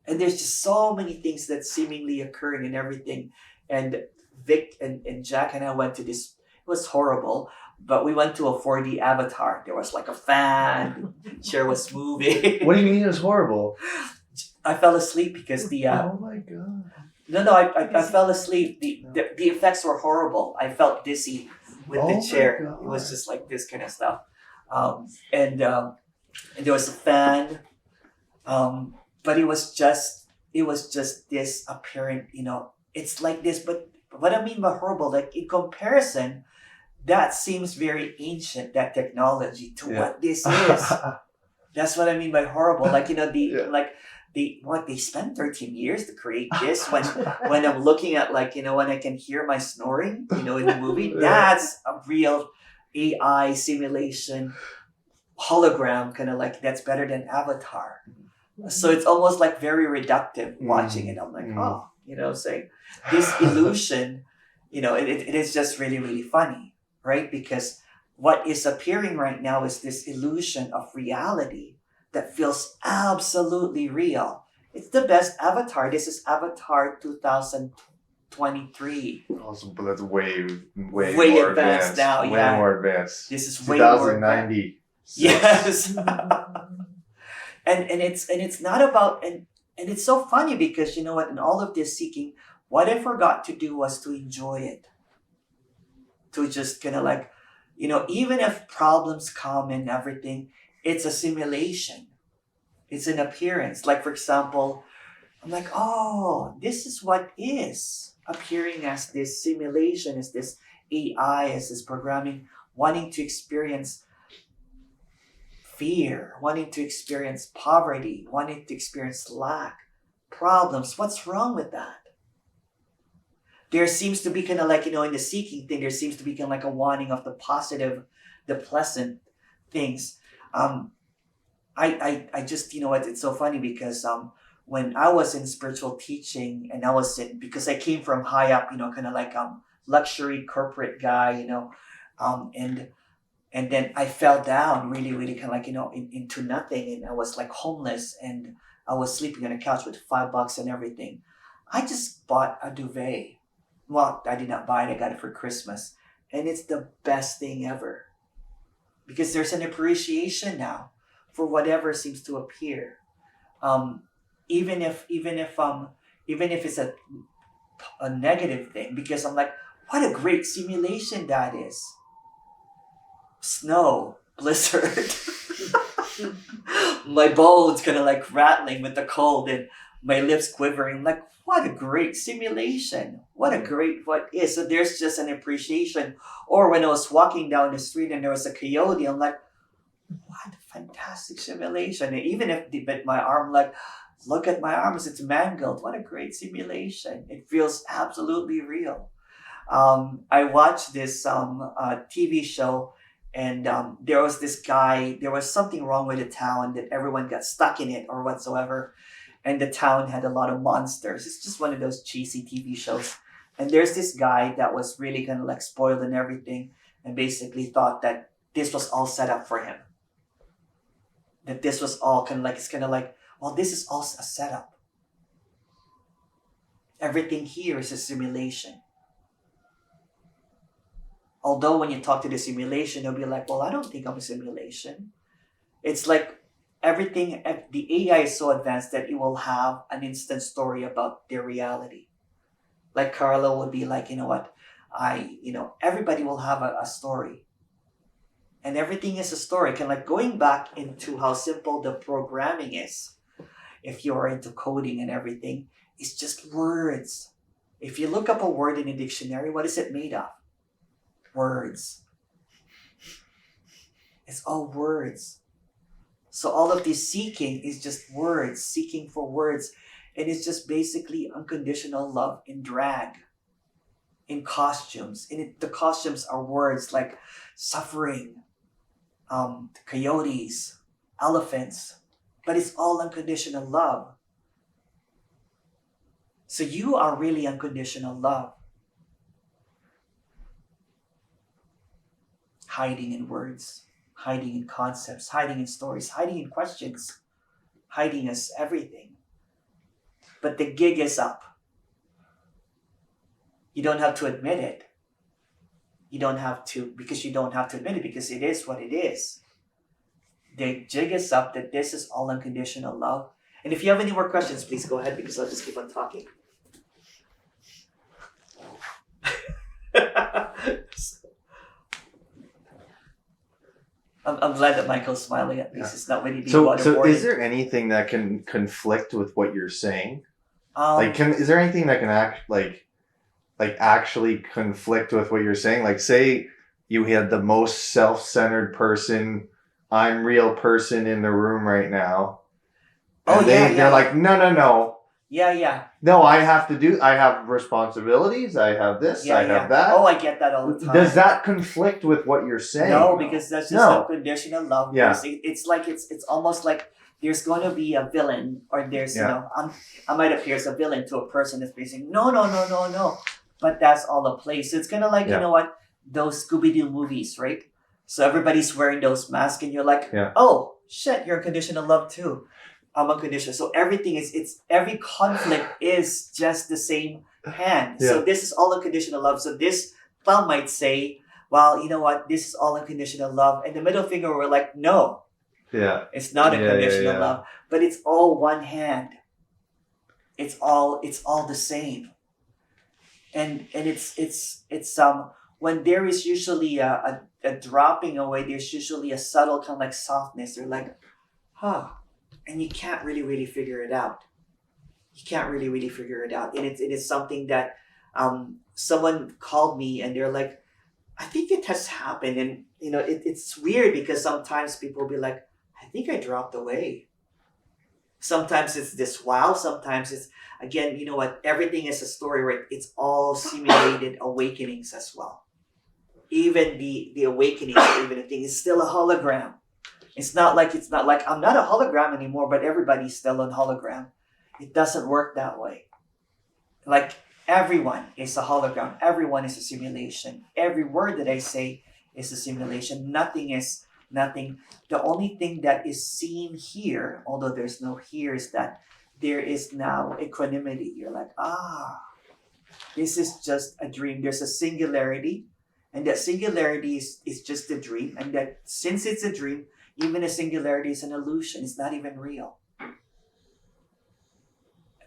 there's just so many things that seemingly occurring and everything. And Vic and Jack and I went to this. It was horrible, but we went to a 4D avatar. There was like a fan, chair was moving. What do you mean it was horrible? I fell asleep because the. Oh my god. No, I fell asleep. The effects were horrible. I felt dizzy with the chair. It was just like this kind of stuff. And there was a fan. But it was just this apparent, it's like this, but what I mean by horrible, like in comparison, that seems very ancient, that technology to what this is. That's what I mean by horrible. Like, they spent 13 years to create this when I'm looking at when I can hear my snoring, in the movie, that's a real AI simulation hologram, kind of like that's better than Avatar. So it's almost like very reductive watching it. I'm like, what I'm saying? This illusion, it is just really, really funny, right? Because what is appearing right now is this illusion of reality that feels absolutely real. It's the best Avatar. This is Avatar 2023. Awesome, but that's way more advanced now. Way more advanced. This is way more advanced. 2090. Yes. And it's not about and it's so funny because in all of this seeking, what I forgot to do was to enjoy it. To just kind of like, even if problems come and everything, it's a simulation. It's an appearance. Like, for example, I'm like, oh, this is what is appearing as this simulation, as this AI, as this programming, wanting to experience fear, wanting to experience poverty, wanting to experience lack, problems. What's wrong with that? There seems to be kind of like, in the seeking thing, there seems to be kind of like a wanting of the positive, the pleasant things. I just, it's so funny because when I was in spiritual teaching and because I came from high up, kind of like luxury corporate guy, and then I fell down really, really kind of like, into nothing. And I was like homeless and I was sleeping on a couch with $5 and everything. I just bought a duvet. Well, I did not buy it. I got it for Christmas. And it's the best thing ever. Because there's an appreciation now for whatever seems to appear. Even if it's a negative thing, because I'm like, what a great simulation that is. Snow, blizzard, my bones kind of like rattling with the cold and my lips quivering. I'm like, what a great simulation. What is. So there's just an appreciation. Or when I was walking down the street and there was a coyote, I'm like, what a fantastic simulation. And even if they bit my arm, like, look at my arms, it's mangled. What a great simulation. It feels absolutely real. I watched this TV show. And there was this guy, there was something wrong with the town that everyone got stuck in it or whatsoever. And the town had a lot of monsters. It's just one of those cheesy TV shows. And there's this guy that was really kind of like spoiled and everything and basically thought that this was all set up for him. That this was all kind of like, it's kind of like, well, this is all a setup. Everything here is a simulation. Although when you talk to the simulation, they'll be like, well, I don't think I'm a simulation. It's like everything, the AI is so advanced that it will have an instant story about their reality. Like Carlo would be like, you know what, everybody will have a story. And everything is a story. Kind of like going back into how simple the programming is. If you're into coding and everything, it's just words. If you look up a word in a dictionary, what is it made of? Words. It's all words. So all of this seeking is just words, seeking for words. And it's just basically unconditional love in drag, in costumes. And the costumes are words like suffering, coyotes, elephants. But it's all unconditional love. So you are really unconditional love. Hiding in words, hiding in concepts, hiding in stories, hiding in questions, hiding as everything. But the gig is up. You don't have to admit it. You don't have to admit it because it is what it is. The jig is up that this is all unconditional love. And if you have any more questions, please go ahead because I'll just keep on talking. I'm glad that Michael's smiling at least. It's not really being So waterboarded. is there anything that can conflict with what you're saying? Is there anything that can actually conflict with what you're saying? Like, say you had the most self-centered person, I'm real person in the room right now. And they're like, no. Yeah. No, I have responsibilities. I have this, I have that. Oh, I get that all the time. Does that conflict with what you're saying? No, because that's just unconditional love. Yeah. It's like, it's almost like there's going to be a villain or there's, I might appear as a villain to a person that's basically, no. But that's all a play. So it's kind of like, you know what, those Scooby-Doo movies, right? So everybody's wearing those masks and you're like, oh, shit, you're unconditional love too. I'm unconditional. So every conflict is just the same hand. So this is all unconditional love. So this clown might say, well, you know what, this is all unconditional love. And the middle finger, we're like, no. Yeah. It's not unconditional love. But it's all one hand. It's all the same. And it's when there is usually a dropping away, there's usually a subtle kind of like softness. They're like, and you can't really figure it out. And it is something that someone called me and they're like, I think it has happened. And it's weird because sometimes people will be like, I think I dropped away. Sometimes it's this wow, sometimes it's, again, you know what, everything is a story, right? It's all simulated awakenings as well. Even the awakening, even the thing is still a hologram. It's not like I'm not a hologram anymore, but everybody's still on hologram. It doesn't work that way. Like everyone is a hologram. Everyone is a simulation. Every word that I say is a simulation. Nothing. The only thing that is seen here, although there's no here, is that there is now equanimity. You're like, this is just a dream. There's a singularity, and that singularity is just a dream. And that since it's a dream, even a singularity is an illusion. It's not even real.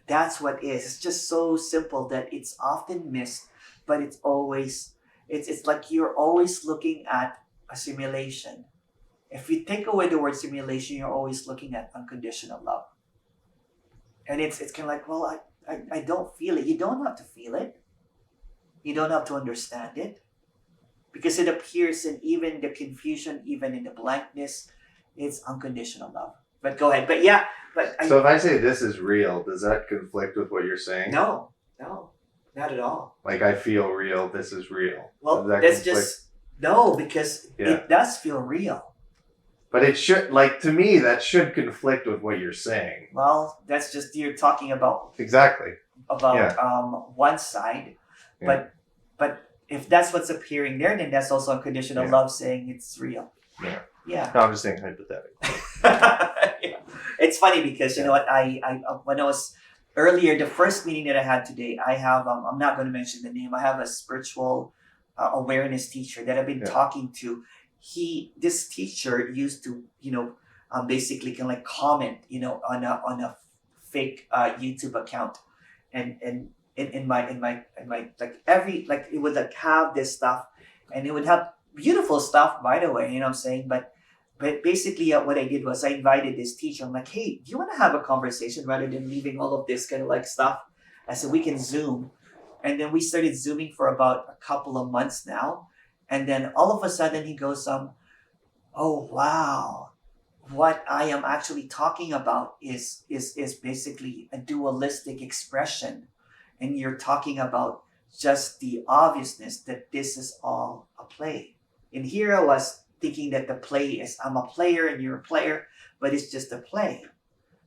That's what is. It's just so simple that it's often missed, but it's like you're always looking at a simulation. If you take away the word simulation, you're always looking at unconditional love. And it's kind of like, well, I don't feel it. You don't have to feel it. You don't have to understand it. Because it appears in even the confusion, even in the blankness, it's unconditional love. But go ahead. So if I say this is real, does that conflict with what you're saying? No, not at all. Like I feel real, this is real. Well, that's just, no, because it does feel real. But it should, to me, that should conflict with what you're saying. Well, that's just, you're talking about. Exactly. About one side. Yeah. But if that's what's appearing there, then that's also unconditional love saying it's real. Yeah. No, I'm just saying hypothetically. It's funny because, you know what, I when I was earlier, the first meeting that I had today, I have, I'm not going to mention the name, I have a spiritual awareness teacher that I've been talking to. This teacher used to, basically kind of like comment, on a fake YouTube account, and in my like every, like it would like have this stuff, and it would have beautiful stuff, by the way, I'm saying, but basically what I did was I invited this teacher. I'm like, hey, do you want to have a conversation rather than leaving all of this kind of like stuff? I said, we can Zoom. And then we started Zooming for about a couple of months now. And then all of a sudden he goes, oh, wow. What I am actually talking about is basically a dualistic expression. And you're talking about just the obviousness that this is all a play. And here I was thinking that the play is, I'm a player and you're a player, but it's just a play.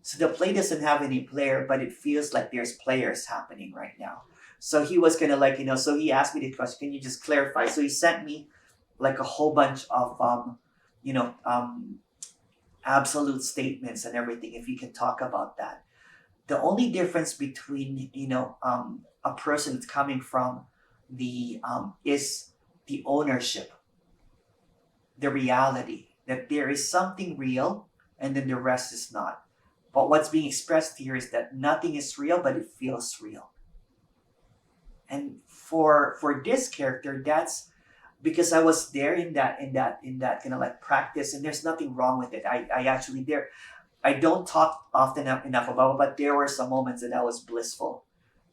So the play doesn't have any player, but it feels like there's players happening right now. So he was gonna like, so he asked me the question, can you just clarify? So he sent me like a whole bunch of, absolute statements and everything, if you can talk about that. The only difference between, a person that's coming from is the ownership, the reality, that there is something real and then the rest is not. But what's being expressed here is that nothing is real, but it feels real. And for this character, that's because I was there in that kind of like practice, and there's nothing wrong with it. I actually there. I don't talk often enough about it, but there were some moments that I was blissful,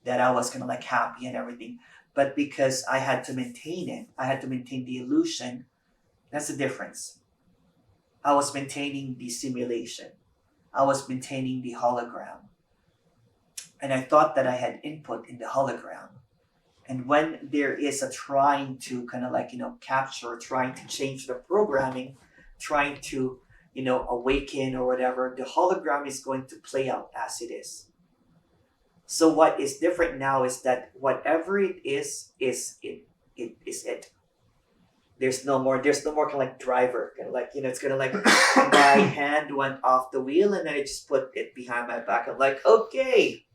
that I was kind of like happy and everything. But because I had to maintain it, I had to maintain the illusion. That's the difference. I was maintaining the simulation. I was maintaining the hologram. And I thought that I had input in the hologram. And when there is a trying to kind of like, capture, trying to change the programming, trying to, awaken or whatever, the hologram is going to play out as it is. So what is different now is that whatever it is it. There's no more kind of like driver, kind of like, it's kind of like my hand went off the wheel and then I just put it behind my back. I'm like, okay,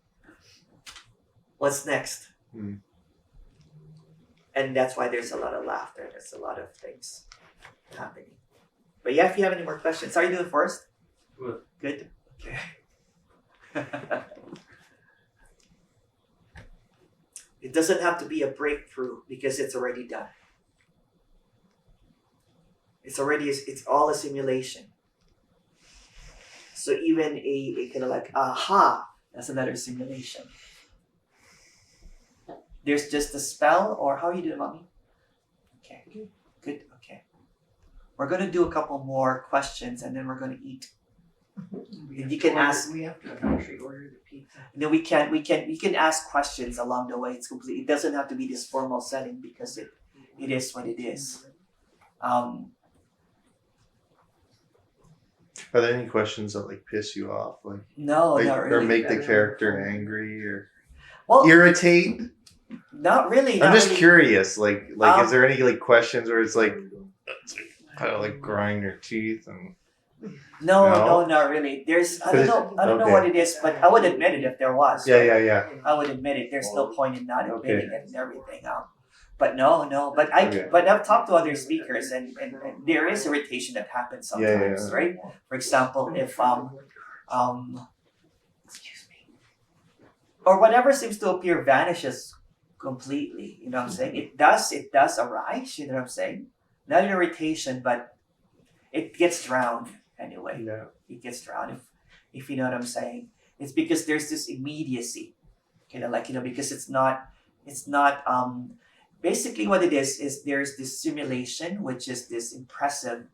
what's next? And that's why there's a lot of laughter. There's a lot of things happening. But yeah, if you have any more questions. How are you doing first? Good. Okay. It doesn't have to be a breakthrough because it's already done. It's all a simulation. So even a kind of like, aha, that's another simulation. There's just a spell, or how are you doing, mommy? Okay, good, okay. We're going to do a couple more questions and then we're going to eat. And you can ask. We have to actually order the pizza. And then we can ask questions along the way. It doesn't have to be this formal setting because it is what it is. Are there any questions that like piss you off, No, not really. or make the character angry or well, irritate? Not really. I'm just really. curious. Like, is there any like questions where it's like kind of like grind your teeth and? No, not really. I don't know what it is, but I would admit it if there was. Yeah. I would admit it. There's no point in not admitting it and everything. But no. But I've talked to other speakers, and there is irritation that happens sometimes, right? For example, if excuse me, or whatever seems to appear vanishes completely. You know what I'm saying? It does arise. You know what I'm saying? Not an irritation, but it gets drowned anyway. Yeah. It gets drowned if you know what I'm saying. It's because there's this immediacy, because it's not basically what it is there's this simulation, which is this impressive,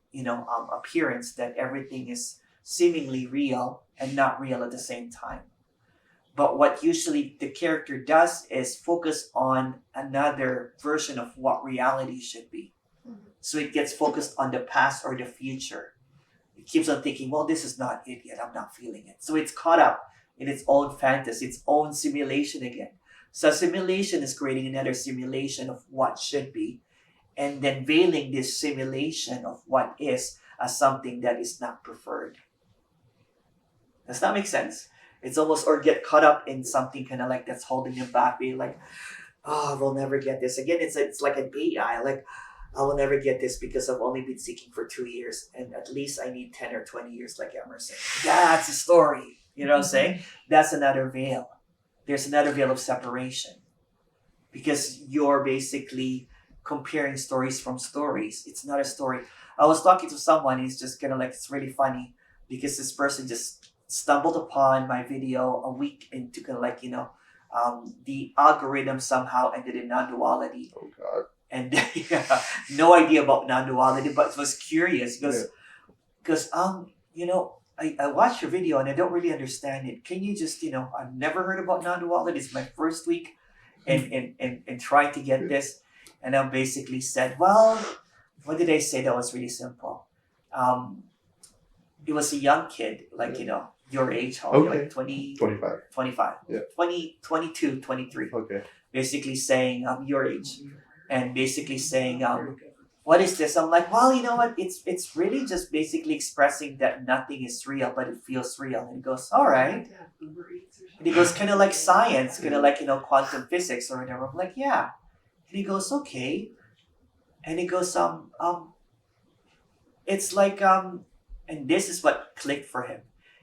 appearance that everything is seemingly real and not real at the same time. But what usually the character does is focus on another version of what reality should be. So it gets focused on the past or the future. It keeps on thinking, well, this is not it yet. I'm not feeling it. So it's caught up in its own fantasy, its own simulation again. So simulation is creating another simulation of what should be, and then veiling this simulation of what is as something that is not preferred. Does that make sense? It's almost, or get caught up in something kind of like that's holding them back, being like, oh, we'll never get this. Again, it's like an AI, like, I will never get this because I've only been seeking for 2 years and at least I need 10 or 20 years like Emerson. That's a story. You know what I'm saying? That's another veil. There's another veil of separation because you're basically comparing stories from stories. It's not a story. I was talking to someone, he's just kind of like, it's really funny because this person just stumbled upon my video a week into kind of like, the algorithm somehow ended in non-duality. Oh God. And no idea about non-duality, but was curious because I watched your video and I don't really understand it. Can you just I've never heard about non-duality. It's my first week and trying to get this, and I basically said, well, what did I say that was really simple? It was a young kid, like your age, how old, Okay. like 20, 25. 25, Yeah. 20, 22, 23. Okay. Basically saying your age. And basically saying, what is this? I'm like, well, you know what? It's really just basically expressing that nothing is real, but it feels real. And he goes, all right. And he goes, kind of like science, kind of like, quantum physics or whatever. I'm like, yeah. And he goes, okay. And he goes, it's like, and this is what clicked for him.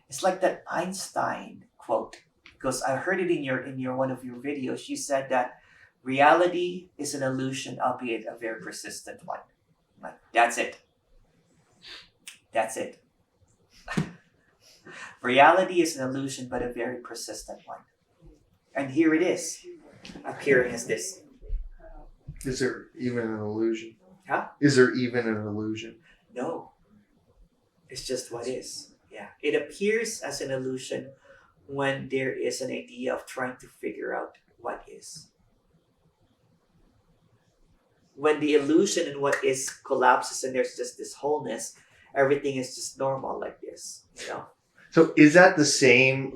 It's like that Einstein quote, because I heard it in your one of your videos. You said that reality is an illusion, albeit a very persistent one. Like, that's it. That's it. Reality is an illusion, but a very persistent one. And here it is, appearing as this. Is there even an illusion? Huh? Is there even an illusion? No. It's just what is. Yeah. It appears as an illusion when there is an idea of trying to figure out what is. When the illusion and what is collapses and there's just this wholeness, everything is just normal like this, So is that the same?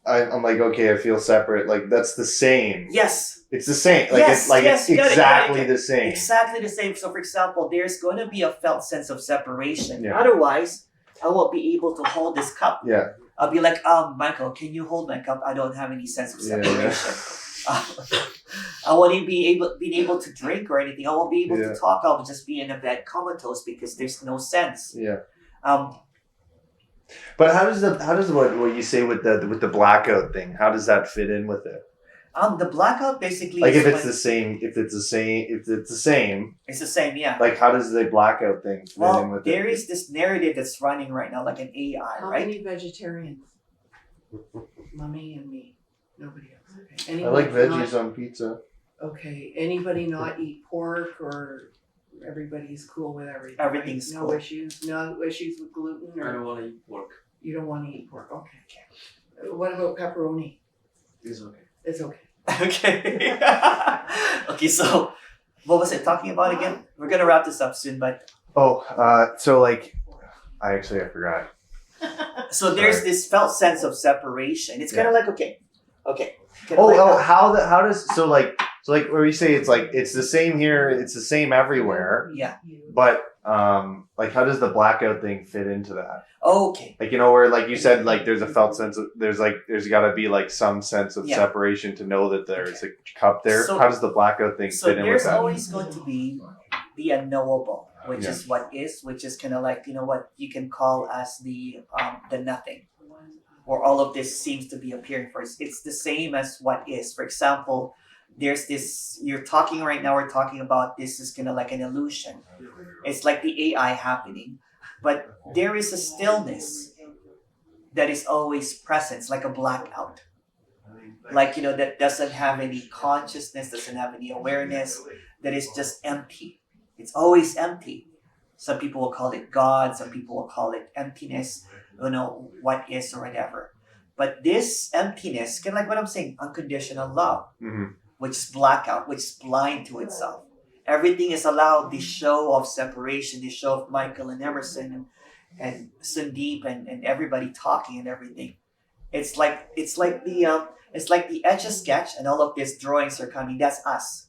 I'm like, okay, I feel separate. Like that's the same. Yes. It's the same. Like Yes, it's like yes, it's got it, exactly got it. the same. Exactly the same. So for example, there's going to be a felt sense of separation. Yeah. Otherwise, I won't be able to hold this cup. Yeah. I'll be like, Michael, can you hold my cup? I don't have any sense of separation. I won't be able to drink or anything. I won't be able to talk. I'll just be in a bed comatose because there's no sense. Yeah. But But how does what you say with the blackout thing? How does that fit in with it? the blackout basically Like is if it's when- the same, it's the same, yeah. like how does the blackout thing fit in Well, with there it? is this narrative that's running right now, like an AI, How right? many vegetarians? Mummy and me. Nobody else. Okay. I Anyone like veggies not- on pizza. Okay. Anybody not eat pork or everybody's cool with everything? right? Everything's no cool. issues. No issues with gluten I or don't want to eat pork. you don't want to eat pork. Okay. What about pepperoni? It's okay. It's okay. Okay. Okay, so what was I talking about again? We're gonna wrap this up soon, but So like, I forgot. so there's this felt sense of separation. It's kind of like okay. Kinda Oh, like, how does so like where you say it's the same here, it's the same everywhere, yeah. but like how does the blackout thing fit into that? Okay. Like where like you said like there's a felt sense of there's got to be like some sense of Yeah. separation to know that there's a cup there. So- How does the blackout thing So fit in with there's that? always going to be the unknowable, which Yeah. is what is, which is kind of like what you can call as the nothing, where all of this seems to be appearing first. It's the same as what is. For example, there's this you're talking right now. We're talking about this is kind of like an illusion. It's like the AI happening, but there is a stillness that is always present. It's like a blackout. Like, that doesn't have any consciousness, doesn't have any awareness, that is just empty. It's always empty. Some people will call it God, some people will call it emptiness, what is or whatever. But this emptiness, kind of like what I'm saying, unconditional love, Mhm. which is blackout, which is blind to itself. Everything is allowed, this show of separation, this show of Michael and Emerson and Sandeep and everybody talking and everything. It's like the Etch-a-Sketch and all of these drawings are coming. That's us.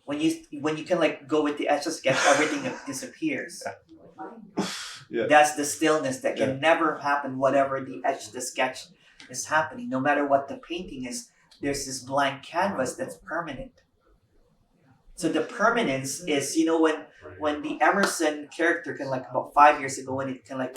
When you can like go with the Etch-a-Sketch, everything disappears. Yeah. That's the stillness that can Yeah. never happen, whatever the etch, the sketch is happening. No matter what the painting is, there's this blank canvas that's permanent. So the permanence is, when the Emerson character can like about 5 years ago, when it can like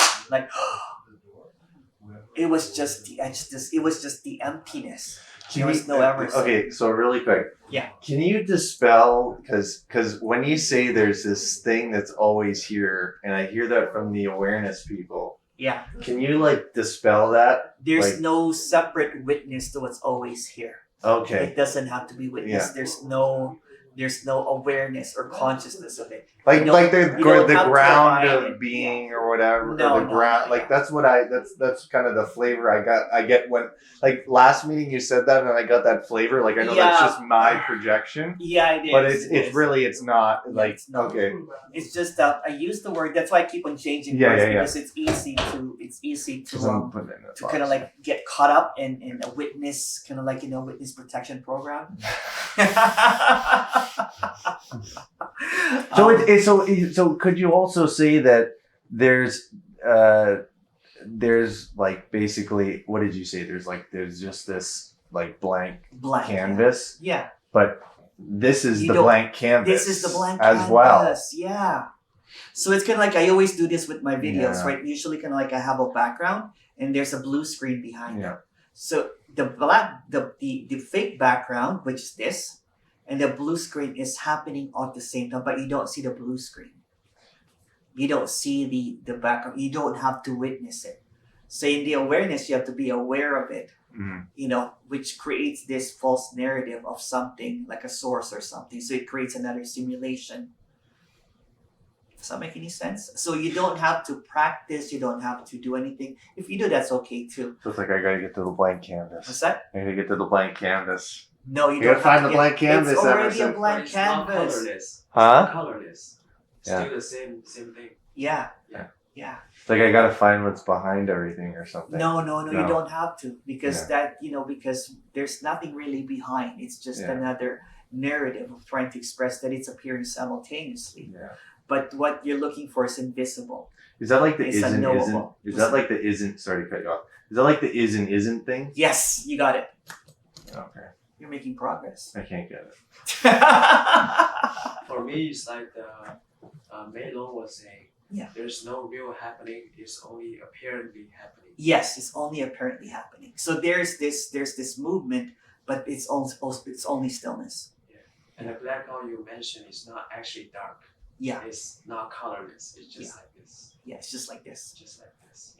it was just the edge, it was just the emptiness. There was no Emerson. Okay, so really quick. Yeah. Can you dispel, because when you say there's this thing that's always here, and I hear that from the awareness people, Yeah. can you like dispel that? There's Like- no separate witness to what's always here. Okay. It doesn't have to be witnessed. Yeah. There's no awareness or consciousness of it. Like You don't- like you don't the have to ground abide of it. being or whatever, No, or the no, ground. yeah. Like that's kind of the flavor I get when, like, last meeting you said that and I got that flavor. Like, I know that's Yeah. just my projection, Yeah, it is. but it is. it's not like, It's not. okay. It's just that I use the word. That's why I keep on changing Yeah, words, yeah, yeah. because it's easy to Someone put it in a to box. kind of like get caught up in a witness, kind of like, witness protection program. So so could you also say that there's like basically, what did you say? There's just this like blank blank canvas, Yeah, but this is You the don't- blank canvas. this is the blank as canvas. well. Yeah. So it's kind of like I always do this with my videos, Yeah. right? Usually, kind of like I have a background and there's a blue screen behind it. Yeah. So the fake background, which is this, and the blue screen is happening at the same time, but you don't see the blue screen. You don't see the background. You don't have to witness it. So in the awareness, you have to be aware of it, Mhm. which creates this false narrative of something like a source or something. So it creates another simulation. Does that make any sense? So you don't have to practice. You don't have to do anything. If you do, that's okay too. So it's like I gotta get to the blank What's canvas. that? I gotta get to the blank canvas. No, you You don't gotta find have the to blank canvas, It's already Emerson. a blank It's not canvas. colorless. Huh? Colorless. Yeah. Still the same thing. Yeah. Yeah. Yeah. It's like I gotta find what's behind everything or something. No, No. you don't have to, because Yeah. because there's nothing really behind. It's just Yeah. another narrative of trying to express that it's appearing simultaneously. Yeah. But what you're looking for is invisible. Is that like the It's isn't? unknowable. Is that like the isn't? Sorry to cut you off. Is that like the isn't thing? Yes, you got it. Okay. You're making progress. I can't get it. For me, it's like the Melo was saying. Yeah. There's no real happening. It's only apparently happening. Yes, it's only apparently happening. So there's this movement, but it's only stillness. And the blackout you mentioned is not actually dark. Yeah. It's not colorless. It's just Yeah. like this. Yeah, it's just like this. Just like this.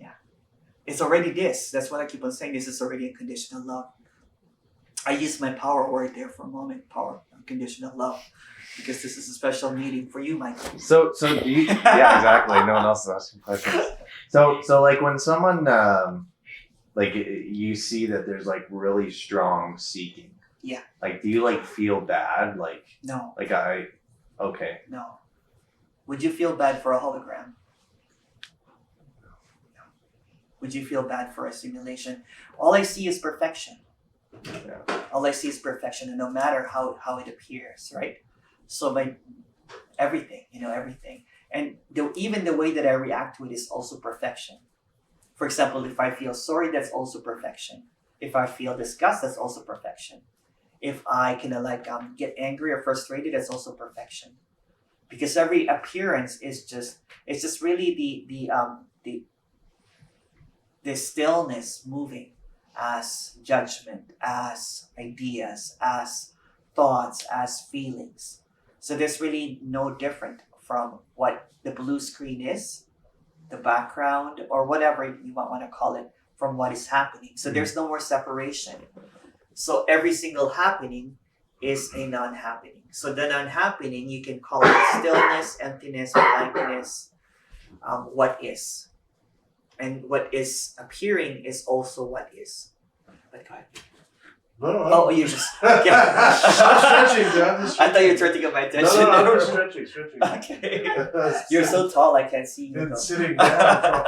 It's already this. That's what I keep on saying. This is already unconditional love. I used my power word there for a moment. Power, unconditional love, because this is a special meeting for you, Michael. So do you? Yeah, exactly. No one else is asking questions. So like when someone like you see that there's like really strong seeking. Yeah. Like, do you like feel bad? Like No, okay. no. Would you feel bad for a hologram? No. Would you feel bad for a simulation? All I see is perfection. Yeah. All I see is perfection, and no matter how it appears, right? So by everything, everything. And even the way that I react to it is also perfection. For example, if I feel sorry, that's also perfection. If I feel disgust, that's also perfection. If I get angry or frustrated, that's also perfection. Because every appearance is just really the stillness moving as judgment, as ideas, as thoughts, as feelings. So there's really no different from what the blue screen is, the background, or whatever you might want to call it, from what is happening. So there's no more separation. So every single happening is a non-happening. So the non-happening, you can call it stillness, emptiness, blankness, what is. And what is appearing is also what is. But go ahead. No, Oh, you just... I'm stretching, dude. I'm just I thought you were stretching. trying to get my No, attention. I'm stretching. Okay. You're so tall, I can't see you. Been though. sitting down.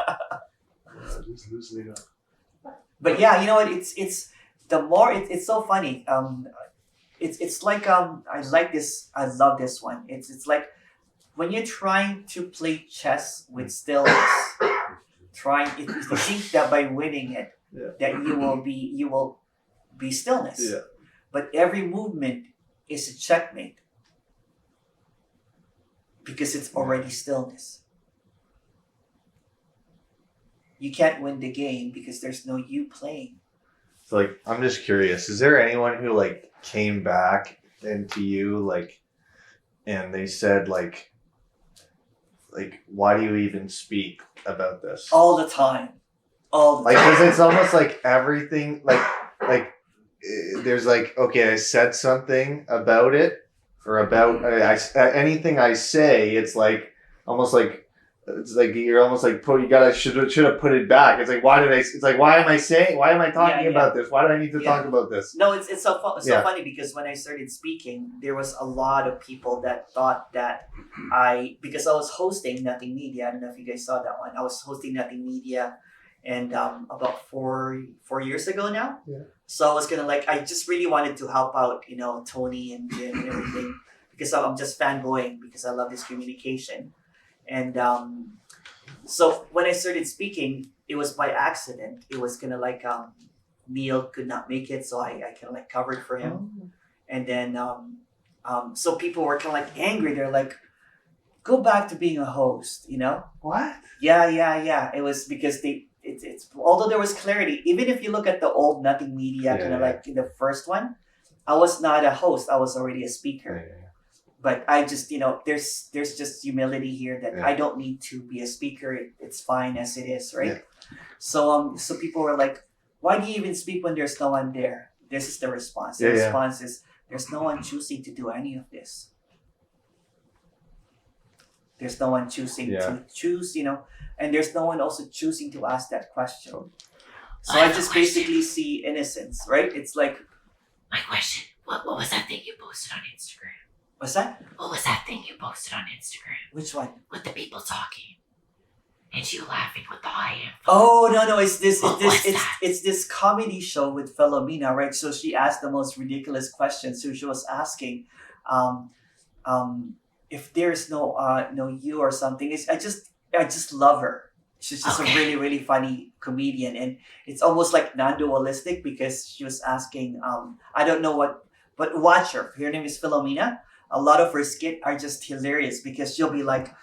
Just loosening up. But yeah, you know what? It's the more it's so funny. It's like I like this. I love this one. It's like when you're trying to play chess with stillness. trying. If you think that by winning it, Yeah. that you will be stillness. Yeah. But every movement is a checkmate because it's already stillness. You can't win the game because there's no you playing. So like, I'm just curious. Is there anyone who like came back into you like, and they said like, why do you even speak about this? All the time. All the Like, time. because it's almost like everything, there's like, okay, I said something about it, or about anything I say, it's like, almost like, it's like you're almost like should have put it back. It's like, why am I talking Yeah. about this? Why do I need to Yeah. talk about this? No, it's so Yeah. funny because when I started speaking, there was a lot of people that thought that because I was hosting Nothing Media. I don't know if you guys saw that one. I was hosting Nothing Media, and about 4 years ago now. Yeah. So I was gonna I just really wanted to help out, Tony and Jim and everything because I'm just fanboying because I love this communication, and so when I started speaking, it was by accident. It was gonna Neil could not make it, so I kind of covered for him. And then so people were kind of angry. They're like, go back to being a host, What? Yeah. It was because it's although there was clarity, even if you look at the old Nothing Media, kind of in the first one, I was not a host. I was already a speaker. Yeah. But I just, there's just humility here that Yeah. I don't need to be a speaker. It's fine as it is, right? Yeah. So people were like, why do you even speak when there's no one there? This is the response. The response is, there's no one choosing to do any of this. There's no one choosing to choose, and there's no one also choosing to ask that question. So I just basically see innocence, right? It's like, My question, what was that thing you posted on Instagram? what's that? What was that thing you posted on Instagram? Which one? With the people talking. And you laughing with the I am. Oh no! It's this What was that? it's this comedy show with Philomena, right? So she asked the most ridiculous questions. So she was asking, if there's no you or something. I just love her. She's just a really really funny comedian, and it's almost like non-dualistic because she was asking. I don't know but watch her. Her name is Philomena. A lot of her skit are just hilarious because she'll be like.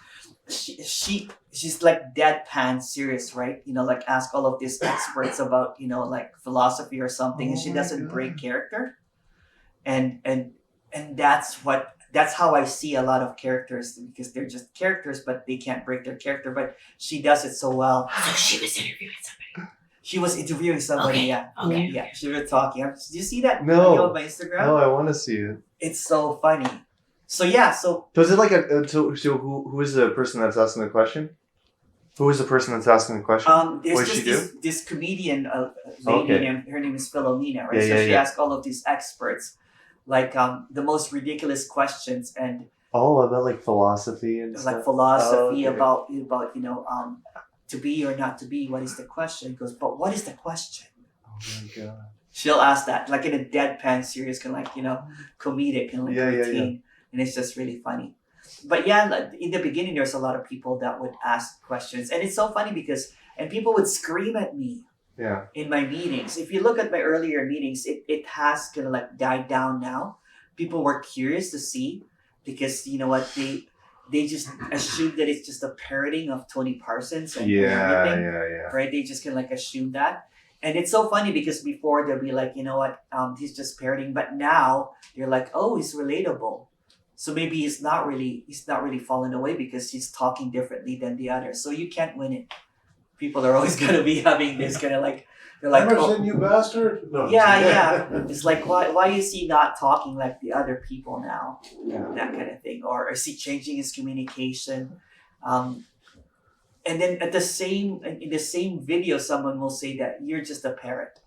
She's like deadpan serious, right? Ask all of these experts about philosophy or something, and she doesn't break character, and that's how I see a lot of characters because they're just characters, but they can't break their character. But she does it so well. So she was interviewing somebody. She was interviewing somebody, Okay, yeah, okay. yeah. She was talking. Did you see that No. video on my Instagram? No, I want to see it. It's so funny. So yeah, so So is it like so who is the person that's asking the question? Who is the person that's asking the question? there's What did just she this comedian lady Okay. named, her name is Philomena, right? Yeah, So yeah, she yeah. asked all of these experts the most ridiculous questions and Oh, about like philosophy and like stuff. philosophy Oh, okay. about to be or not to be. What is the question? He goes, but what is the question? Oh my god. She'll ask that in a deadpan, serious kind of comedic and Yeah, yeah, routine, and it's just really funny. But yeah, in the beginning, there's a lot of people that would ask questions, and it's so funny because people would scream at me Yeah. in my meetings. If you look at my earlier meetings, it has kind of died down now. People were curious to see because you know what they just assume that it's just a parroting of Tony Parsons and everything. Yeah. Right? They just can assume that. And it's so funny because before they'll be like, you know what, he's just parroting, but now they're like, oh, he's relatable. So maybe he's not really fallen away because he's talking differently than the others. So you can't win it. People are always gonna be having this kind of they're like, Emerson, oh, you bastard. No. yeah. It's like why is he not talking like the other people now? Yeah. That kind of thing. Or is he changing his communication? And then in the same video, someone will say that you're just a parrot.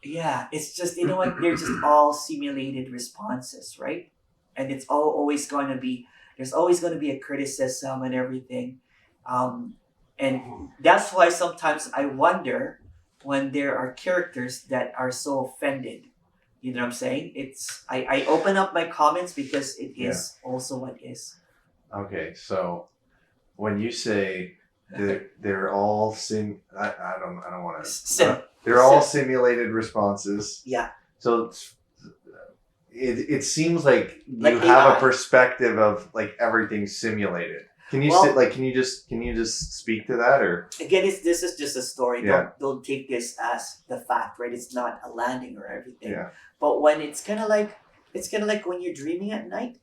Yeah, it's just, you know what? They're just all simulated responses, right? And it's always going to be, there's always going to be a criticism and everything. And that's why sometimes I wonder when there are characters that are so offended. You know what I'm saying? I open up my comments because it is also what is. Okay, so when you say they're all I don't want to. Sim. They're all simulated responses. Yeah. So it seems like you Like have AI. a perspective of like everything's simulated. Can you Well- can you just speak to that or? Again, this is just a story. Yeah. Don't take this as the fact, right? It's not a landing or everything. Yeah. But when it's kind of like when you're dreaming at night,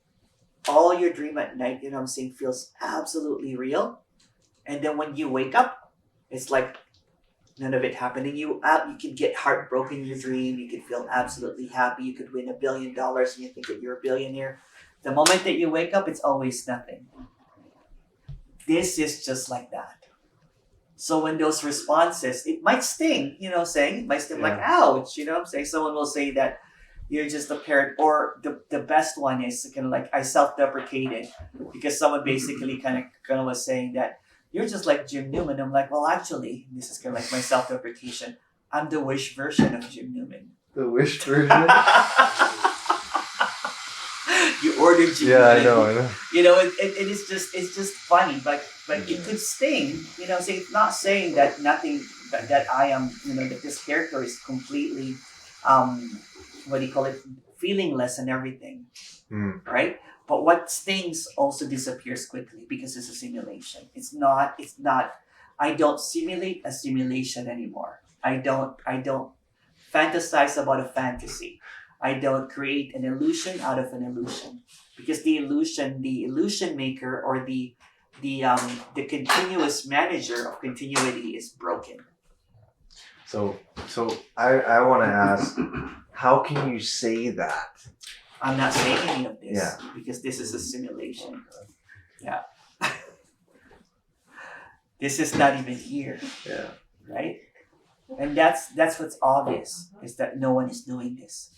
all your dream at night, you know what I'm saying, feels absolutely real. And then when you wake up, it's like none of it happening. You could get heartbroken in your dream. You could feel absolutely happy. You could win $1 billion and you think that you're a billionaire. The moment that you wake up, it's always nothing. This is just like that. So when those responses, it might sting, you know, saying, it might sting like, ouch, you know what I'm saying? Someone will say that you're just a parrot, or the best one is kind of like, I self-deprecated because someone basically kind of was saying that you're just like Jim Newman. I'm like, well, actually, this is kind of like my self-deprecation. I'm the Wish version of Jim Newman. The Wish version? You ordered Jim Yeah, Newman. I know. You know, it's just funny, but it could sting. You know, say it's not saying that nothing that I am. You know, that this character is completely, what do you call it, feelingless and everything, right? But what stings also disappears quickly because it's a simulation. It's not. I don't simulate a simulation anymore. I don't fantasize about a fantasy. I don't create an illusion out of an illusion, because the illusion maker, or the continuous manager of continuity is broken. So I want to ask, how can you say that? I'm not saying any of this, Yeah. because this is a simulation. Yeah. This is not even here, Yeah. right? And that's what's obvious, is that no one is doing this.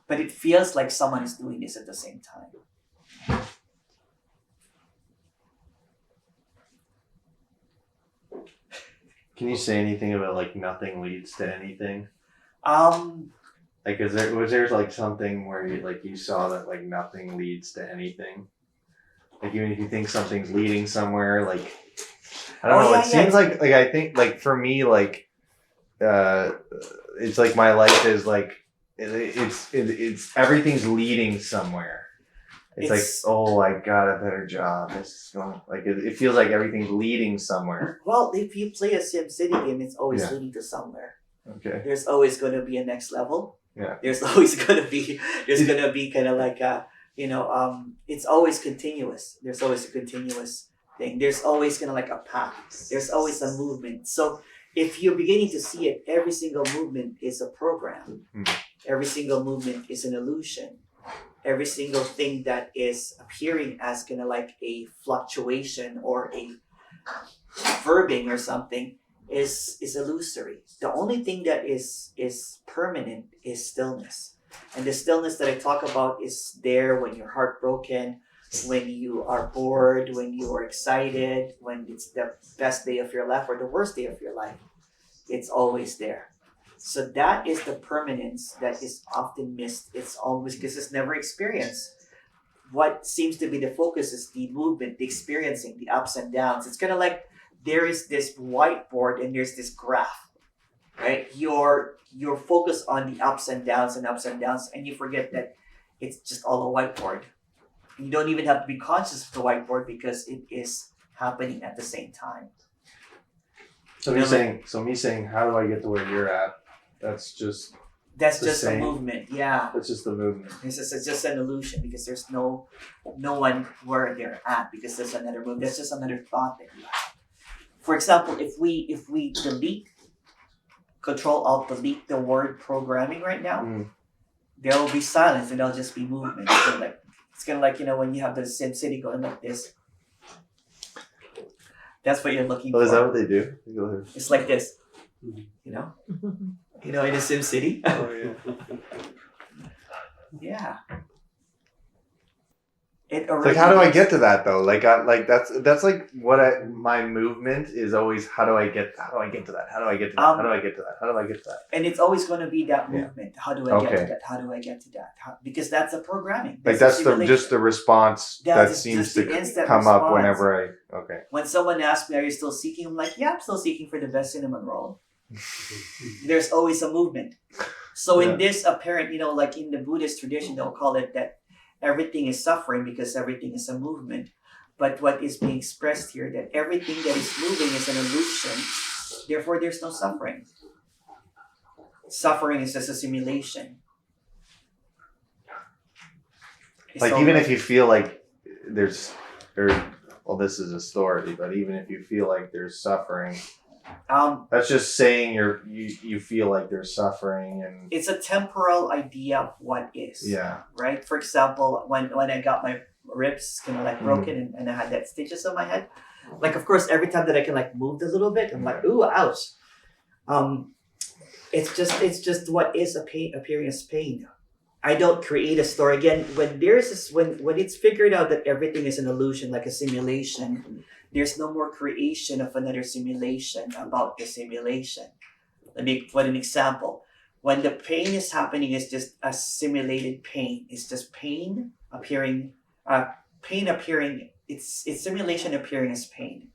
But it feels like someone is doing this at the same time. Can you say anything about like nothing leads to anything? Like, was there like something where you saw that like nothing leads to anything? Like even if you think something's leading somewhere, like I don't know. yeah, It seems like I think like for me like it's like my life is like it's everything's leading somewhere. It's like, oh, I got a better job. It's going like it feels like everything's leading somewhere. Well, if you play a SimCity game, it's always Yeah. leading to somewhere. Okay. There's always going to be a next level. Yeah. There's always going to be kind of like it's always continuous. There's always a continuous thing. There's always kind of like a path. There's always a movement. So if you're beginning to see it, every single movement is a program. Every single movement is an illusion. Every single thing that is appearing as kind of like a fluctuation or a verbing or something is illusory. The only thing that is permanent is stillness. And the stillness that I talk about is there when you're heartbroken, when you are bored, when you are excited, when it's the best day of your life or the worst day of your life. It's always there. So that is the permanence that is often missed. It's always because it's never experienced. What seems to be the focus is the movement, the experiencing, the ups and downs. It's kind of like there is this whiteboard and there's this graph, right? You're focused on the ups and downs, and you forget that it's just all a whiteboard. You don't even have to be conscious of the whiteboard because it is happening at the same time. So me saying, how do I get to where you're at? That's just a movement, yeah. That's just the movement. It's just an illusion because there's no one where they're at, because there's another movement. That's just another thought that you have. For example, if we delete, Control-Alt-Delete the word programming right now, there will be silence and there'll just be movement. So it's kind of like when you have the SimCity going like this. That's what you're looking for. Is that what they do? Go ahead. It's like this, in a SimCity. Oh yeah. Yeah. It It's already like, how do I is. get to that though? Like, that's like what my movement is always. How do I get to that? How do I get to that? How do I get to that? How do I get to that? How do I get to that? And it's always going to be that Yeah. movement. How do I get to Okay. that? How do I get to that? Because that's a programming. Like a that's the simulation. just the response That that is seems just the to instant come up response. whenever I. Okay. When someone asks me, "Are you still seeking?" I'm like, "Yeah, I'm still seeking for the best cinnamon roll." There's always a movement. So Yeah. in this apparent, like in the Buddhist tradition, they'll call it that everything is suffering because everything is a movement. But what is being expressed here, that everything that is moving is an illusion, therefore there's no suffering. Suffering is just a simulation. Like So- even if you feel like there's, well, this is a story, but even if you feel like there's suffering, that's just saying you feel like there's suffering, and it's a temporal idea of what is. yeah, Right? For example, when I got my ribs kind of like broken and I had that stitches on my head, like of course every time that I can like move a little bit, I'm like, ooh, ouch. It's just what is a pain appearing as pain. I don't create a story again. When there's this, when it's figured out that everything is an illusion, like a simulation, there's no more creation of another simulation about the simulation. Let me put an example. When the pain is happening, it's just a simulated pain. It's just pain appearing. It's simulation appearing as pain.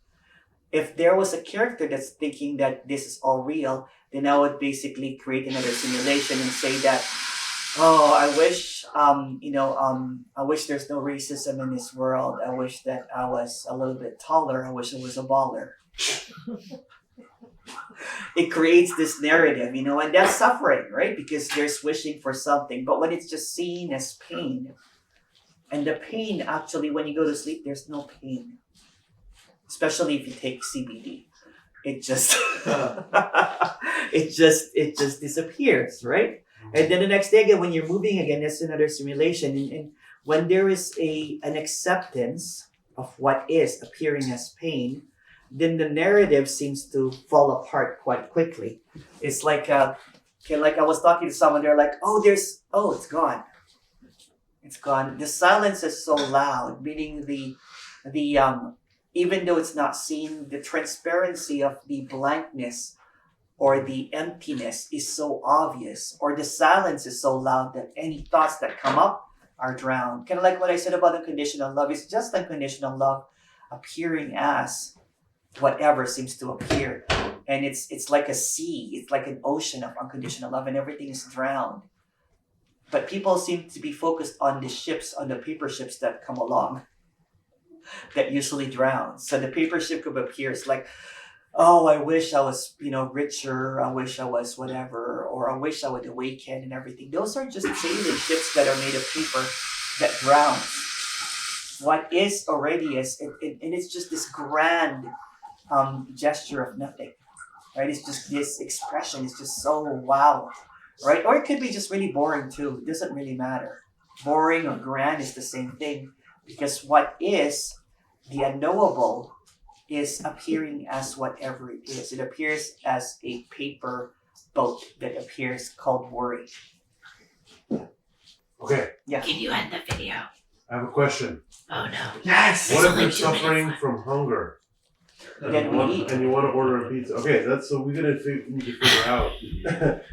If there was a character that's thinking that this is all real, then I would basically create another simulation and say that, oh, I wish, I wish there's no racism in this world. I wish that I was a little bit taller. I wish I was a baller. It creates this narrative, and that's suffering, right? Because there's wishing for something. But when it's just seen as pain, and the pain actually, when you go to sleep, there's no pain. Especially if you take CBD. It just it just disappears, right? And then the next day again, when you're moving again, it's another simulation. And when there is an acceptance of what is appearing as pain, then the narrative seems to fall apart quite quickly. It's like like I was talking to someone, they're like, it's gone. It's gone. The silence is so loud, meaning the even though it's not seen, the transparency of the blankness or the emptiness is so obvious, or the silence is so loud that any thoughts that come up are drowned. Kind of like what I said about unconditional love. It's just unconditional love appearing as whatever seems to appear. And it's like a sea, it's like an ocean of unconditional love, and everything is drowned. But people seem to be focused on the ships, on the paper ships that come along, that usually drown. So the paper ship could appear. It's like, oh, I wish I was, richer. I wish I was whatever, or I wish I would awaken and everything. Those are just sailing ships that are made of paper that drowns. What is already is, and it's just this grand gesture of nothing, right? It's just this expression. It's just so wow, right? Or it could be just really boring too. It doesn't really matter. Boring or grand is the same thing, because what is the unknowable is appearing as whatever it is. It appears as a paper boat that appears called worry. Okay, Yeah. Can you end the video? I have a question. Oh no. Yes. What if only you're 2 minutes suffering left. from hunger? Then we eat. And you want to order a pizza. Okay, that's what we're gonna need to figure out.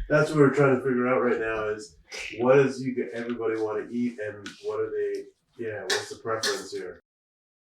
That's what we're trying to figure out right now is what does everybody want to eat, and what are they? Yeah, what's the preference here?